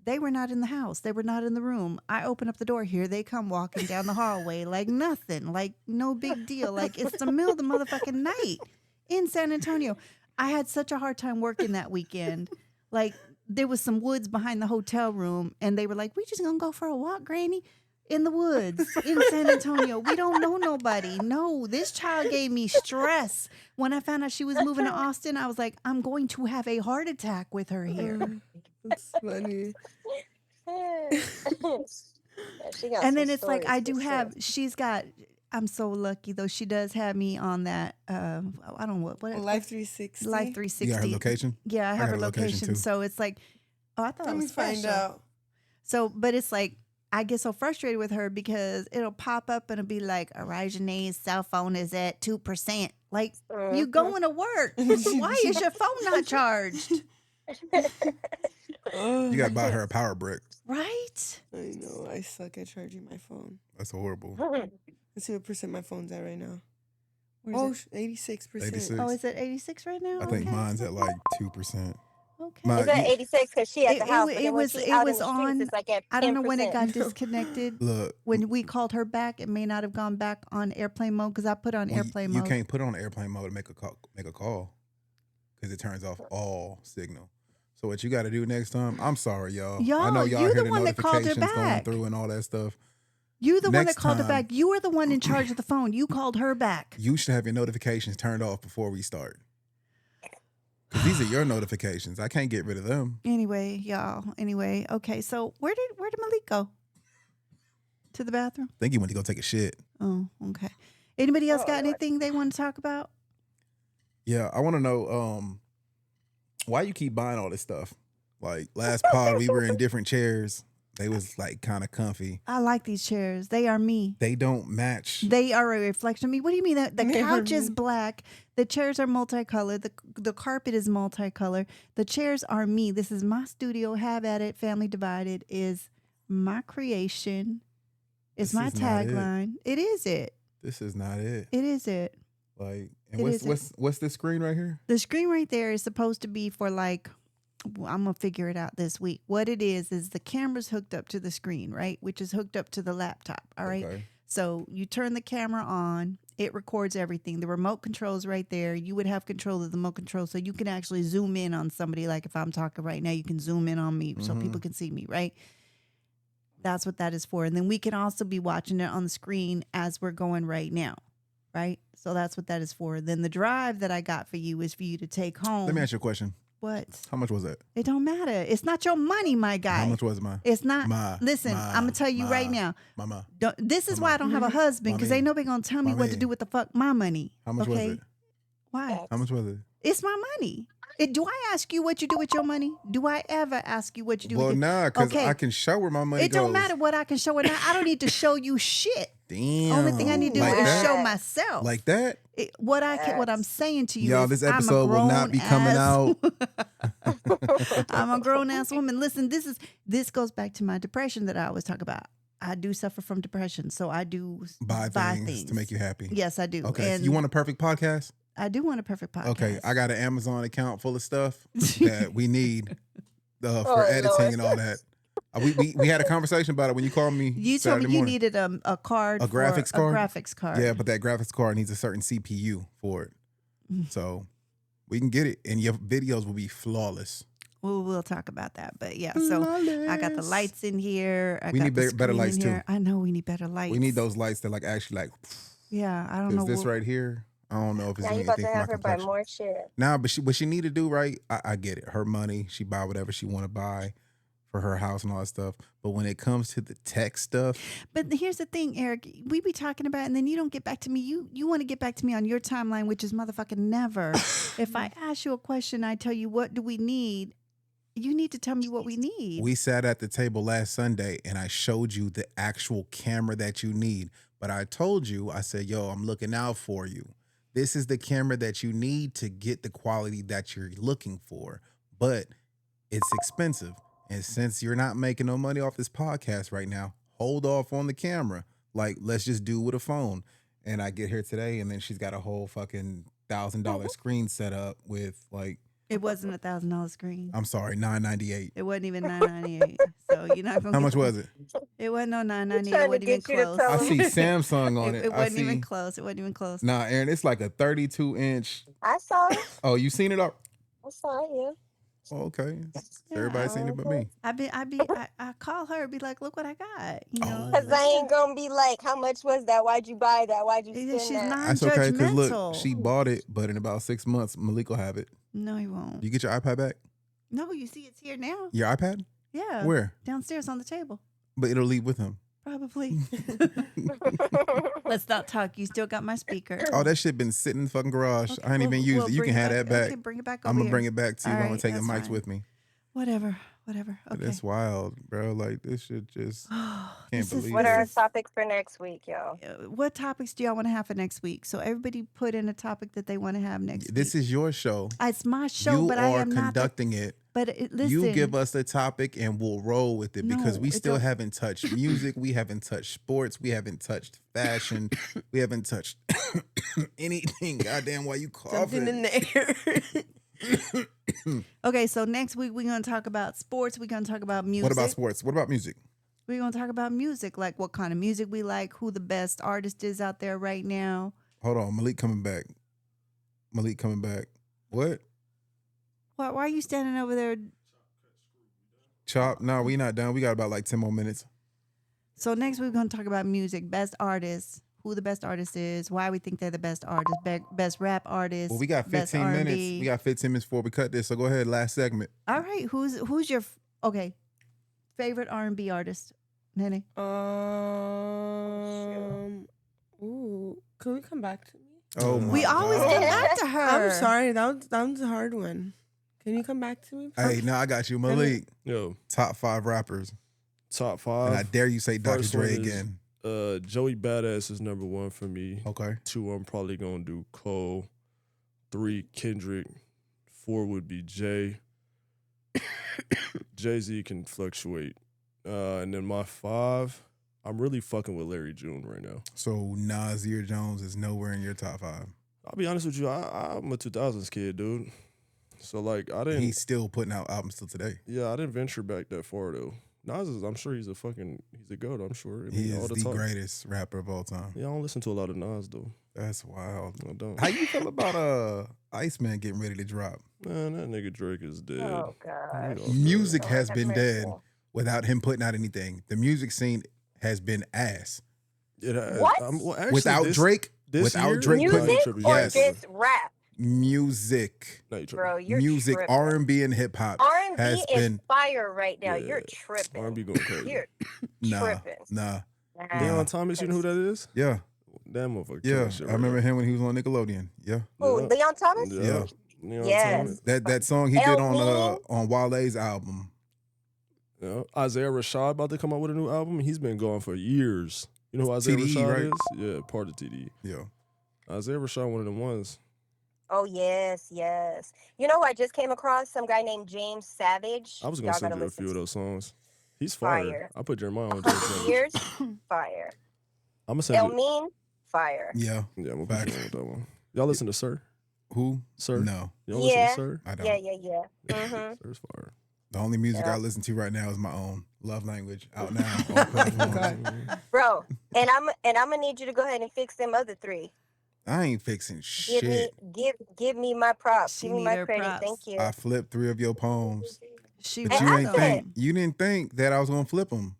They were not in the house. They were not in the room. I open up the door. Here they come walking down the hallway like nothing, like no big deal. Like it's the middle of the motherfucking night in San Antonio. I had such a hard time working that weekend. Like there was some woods behind the hotel room, and they were like, "We just gonna go for a walk, Granny, in the woods in San Antonio. We don't know nobody." No, this child gave me stress. When I found out she was moving to Austin, I was like, "I'm going to have a heart attack with her here." That's funny. Yeah, she got And some then it's like stories I for do sure. have. She's got. I'm so lucky though. She does have me on that. I don't know what Life 360. Life You 360. got her location? Yeah, I I have got her her location, location. too. So it's like, oh, I thought Let it me was find special. out. So, but it's like I get so frustrated with her because it'll pop up and it'll be like, Arajane's cell phone is at 2%. Like, you Mhm. going to work? Why is your phone not charged? You got to buy her a power brick. Right? I know. I suck at charging my phone. That's horrible. Let's see what percent my phone's at right now. Where's Oh, it? 86%. 86. Oh, is it 86 right now? I think Okay. mine's at like 2%. Okay. My- It's at you- 86 because she at the house, but then when was she out in the streets, on. it's like at 10%. I don't know when it got No. disconnected. Look, When we called her back, it may not have gone back on airplane mode because I put on well, airplane you mode. can't put it on airplane mode to make a call because it turns off all signal. So what you got to do next time? I'm sorry, y'all. I know Y'all, y'all you hear the the one that called her notifications going back. through and all that stuff. You the one that Next called her time- back. You were the one in charge of the phone. You called her back. You should have your notifications turned off before we start. Because these are your notifications. I can't get rid of them. Anyway, y'all. Anyway, okay. So where did Malik go? To the bathroom? I think he went to go take a shit. Oh, okay. Anybody else Oh, got Lord. anything they want to talk about? Yeah, I want to know why you keep buying all this stuff. Like last pod, we were in different chairs. They was like kind of comfy. I like these chairs. They are me. They don't match. They are a reflection of me. What do you mean? The They are couch is me. black. The chairs are multicolored. The carpet is multicolored. The chairs are me. This is my studio. Have at it. Family Divided is my creation. It's This my is not it. tagline. It is it. This is not it. It is it. Like, and It what's isn't. what's this screen right here? The screen right there is supposed to be for like, I'm going to figure it out this week. What it is the camera's hooked up to the screen, right? Which is hooked up to the laptop. All right. Okay. So you turn the camera on, it records everything. The remote control's right there. You would have control of the remote control. So you can actually zoom in on somebody. Like if I'm talking right now, you can zoom in on me so people can see me, right? That's what that is for. And then we can also be watching it on the screen as we're going right now, right? So that's what that is for. Then the drive that I got for you is for you to take home. Let me ask you a question. What? How much was that? It don't matter. It's not your money, my guy. How much was mine? It's not. Ma, Listen, ma, I'm gonna tell you right ma. now. Mama. This is why I don't have a husband because Mommy. ain't nobody gonna tell me what to Mommy. do with the fuck my money. How much okay? was it? Why? How much was it? It's my money. Do I ask you what you do with your money? Do I ever ask you what you do Well, with your nah, because Okay. I can show where my money It goes. don't matter what I can show or not. I don't need to show you shit. Damn. Only thing I need to do Like is that? show myself. Like that? What I'm saying to you Y'all, is this I'm a episode will not be coming grown-ass- out. I'm a grown ass woman. Listen, this goes back to my depression that I always talk about. I do suffer from depression, so I do Buy things to make you happy. Yes, I do. Okay. And You want a perfect podcast? I do want a perfect podcast. Okay. I got an Amazon account full of stuff that we need for Oh, editing Lord. and all that. We had a conversation about it when you called me. You told Saturday me you morning. needed a card, A graphics for, card? a graphics card. Yeah, but that graphics card needs a certain CPU for it. Mm. So we can get it, and your videos will be flawless. We'll talk about that. But yeah, so I got the Flawless. lights in here. I We got need the better screen lights, in too. here. I know we need better lights. We need those lights that like actually like. Yeah, I don't know. Because this what- right here, I don't know if it's Now doing you about anything to for my have her buy complexion. more shit. Nah, but what she need to do, right? I get it. Her money, she buy whatever she want to buy for her house and all that stuff. But when it comes to the tech stuff, But here's the thing, Eric. We be talking about, it and then you don't get back to me. You want to get back to me on your timeline, which is motherfucking never. If I ask you a question, I tell you what do we need. You need to tell me what we need. we sat at the table last Sunday and I showed you the actual camera that you need. But I told you, I said, yo, I'm looking out for you. This is the camera that you need to get the quality that you're looking for. But it's expensive. And since you're not making no money off this podcast right now, hold off on the camera. Like, let's just do with a phone. And I get here today, and then she's got a whole fucking $1,000 screen set up with like, It wasn't $1,000 screen. I'm sorry, $998. It wasn't even $998. So you're not gonna. How much was it? It wasn't no $998. It trying to wasn't even get you to close. tell I me. see Samsung on it. It I wasn't see. even close. It wasn't even close. Nah, Aaron, it's like a 32-inch. I saw it. Oh, you seen it up? I saw it, yeah. Oh, okay. Yeah, Everybody seen it but me. I call her, be like, look what I got. You know, Because I ain't going to be like, how much was that? Why'd you buy that? Why'd you Yeah, spend she's that? not That's okay, because look, judgmental. she bought it, but in about 6 months, Malik will have it. No, he won't. You get your iPad back? No, you see, it's here now. Your iPad? Yeah. Where? Downstairs on the table. But it'll leave with him. Probably. Let's not talk. You still got my speaker. Oh, that shit been sitting in the fucking garage. Okay, I ain't even used we'll it. You bring can it have that back. Okay, bring it back over I'm gonna here. bring it back to you. All I'm gonna right, take the that's mics fine. with me. Whatever. But Okay. it's wild, bro. Like this shit just can't This is- believe What it. are our topics for next week, y'all? What topics do y'all want to have for next week? So everybody put in a topic that they want to have next This week. is your show. It's my show, You but I are am not. conducting it. But listen, You give us the topic and we'll roll with it because No, we it still don't- haven't touched music. We haven't touched sports. We haven't touched fashion. We haven't touched anything. Goddamn, why you Something in coughing? the air. Okay, so next week we're gonna talk about sports. We're gonna talk about music. What about sports? What about music? We're gonna talk about music, like what kind of music we like, who the best artist is out there right now. Hold on, Malik coming back. Malik coming back. What? Why are you standing over there? Chop? No, we not done. We got about like 10 more minutes. So next we're gonna talk about music, best artists, who the best artist is, why we think they're the best artist, best rap artist. Well, we got best 15 minutes. R&B. We got 15 minutes before we cut this. So go ahead, last segment. All right, who's your favorite R&B artist, Nene? Ooh, can we come back to me? Oh my We always God. come back to her. I'm sorry, that was a hard one. Can you come back to me? Hey, now I got you, Malik. Yo, Top 5 rappers. top And I five. dare you say Dr. First one Dre is, again. Joey Badass is number 1 for me. Okay. 2, I'm probably gonna do Cole. 3, Kendrick. 4 would be Jay. Jay-Z can fluctuate. And then my 5, I'm really fucking with Larry June right now. So Nasir Jones is nowhere in your top 5. I'll be honest with you, I'm a 2000s kid, dude. So like I didn't. He's still putting out albums till today. Yeah, I didn't venture back that far though. Nas is, I'm sure he's a goat. I'm sure. I mean, He is all the time. greatest rapper of all time. Yeah, I don't listen to a lot of Nas though. That's wild. I don't. How you feel about Iceman getting ready to drop? Man, that nigga Drake is dead. Oh gosh. Music Lord has have been mercy. dead without him putting out anything. The music scene has been ass. What? Well, actually, Without Drake, this year, Drake putting Music tripping. or Yes. just rap, music, No, you tripping. bro? You're music, tripping. R&B and hip hop R&B has is been fire right now. Yeah. You're tripping. R&B going crazy. You're nah, tripping. nah. Nah. Deion Thomas, you know who that is? Yeah, That motherfucker. yeah. killing shit I right remember now. him when he was on Nickelodeon. Yeah, Who, Yeah. Leon Thomas? Yeah. Deion Yes. Thomas. that song he did Elvin? on Wale's album. Yeah. Isaiah Rashad about to come out with a new album. He's been gone for years. You know who Isaiah TDE, Rashad right? is? Yeah, part of TDE. Yeah, Isaiah Rashad, one of them ones. Oh yes, yes. You know who I just came across? Some guy named James Savage. I was gonna Y'all send gotta you a listen few of to those songs. He's fire. Fire. I put Jeremiah on. 100 years, fire. I'm gonna send El you. Mean, fire. yeah. Yeah, I'm gonna put Facts. you on with that one. Y'all listen to Sir? Who? Sir? No, You don't Yeah. listen to Sir? I don't. Yeah. Mm-hmm. Sir's fire. The only music Yeah. I listen to right now is my own Love Language out now. On platforms. Bro, and I'm gonna need you to go ahead and fix them other 3. I ain't fixing Give me shit. give me my props. She Give me need my her credit. props. Thank you. I flipped 3 of your poems, She but And you I ain't said- think that I was gonna flip them.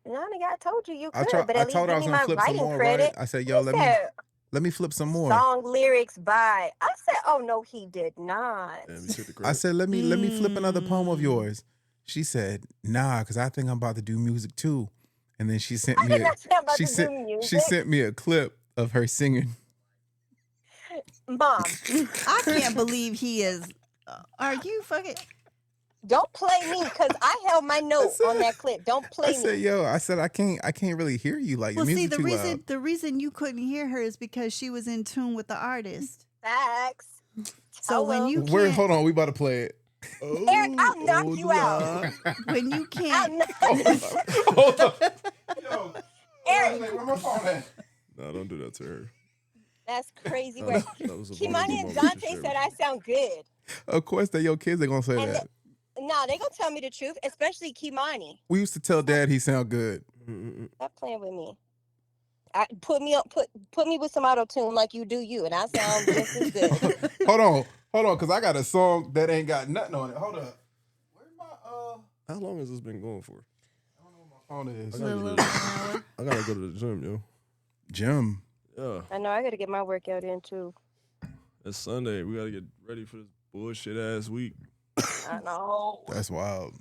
No, nigga, I told you I could, but I at least told her I give was me gonna my flip some writing more. credit. Right? I said, "Yo, He said, let me flip some more." song lyrics by. I said, oh no, he did not. Damn, you took the I credit. said, let me flip another poem of Mm. yours. She said, nah, because I think I'm about to do music too. And then she sent I me did not say I'm about she to sent do music. she sent me a clip of her singing. Mom, I can't believe he is. Are you fucking? don't play me because I held my note on that clip. Don't play I said, me. yo, I said I can't really hear you. Like Well, your see, music the too reason loud. the reason you couldn't hear her is because she was in tune with the artist. Facts. So when you Where can't, hold on, we about to play it. Eric, I'll knock you out. when you I'll can't, knock Hold on. Yo, Eric. where my phone at? No, don't do that to her. That's crazy That work. was, that was a Kimani vulnerable and moment to Dante share said with I you. sound good. Of course that your kids are gonna say And that. Nah, they gonna tell me the truth, especially Kimani. We used to tell dad he sound good. Stop playing with me. Put me with some auto tune like you do you, and I sound just as good. Hold on, cause I got a song that ain't got nothing on it. Hold up. Where's my How long has this been going for? I don't know where my phone is. I gotta, go to, I gotta go to the gym, yo. Jim. Yeah, I know I gotta get my workout in too. it's Sunday. We gotta get ready for this bullshit ass week. I know. That's wild.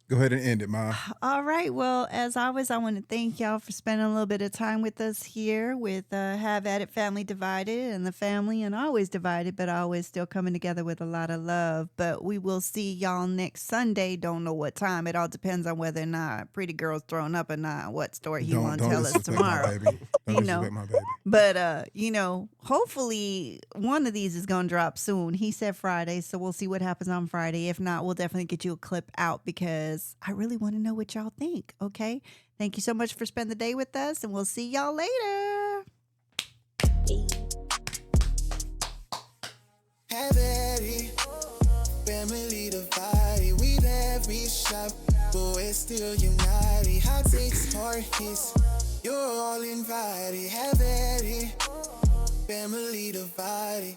Go ahead and end it, Ma. All right. Well, as always, I want to thank y'all for spending a little bit of time with us here with Have At It Family Divided, and the family and always divided, but always still coming together with a lot of love. But we will see y'all next Sunday. Don't know what time. It all depends on whether or not Pretty Girl's thrown up or not, what story he want to tell us disrespect tomorrow. my baby. Don't You know. disrespect my baby. But hopefully one of these is gonna drop soon. He said Friday, so we'll see what happens on Friday. If not, we'll definitely get you a clip out because I really want to know what y'all think. Okay. Thank you so much for spending the day with us, and we'll see y'all later. Have at it. Family divided. We left, we shop, but we're still united. Hot takes, hard hits. You're all invited. Have at it. Family divided.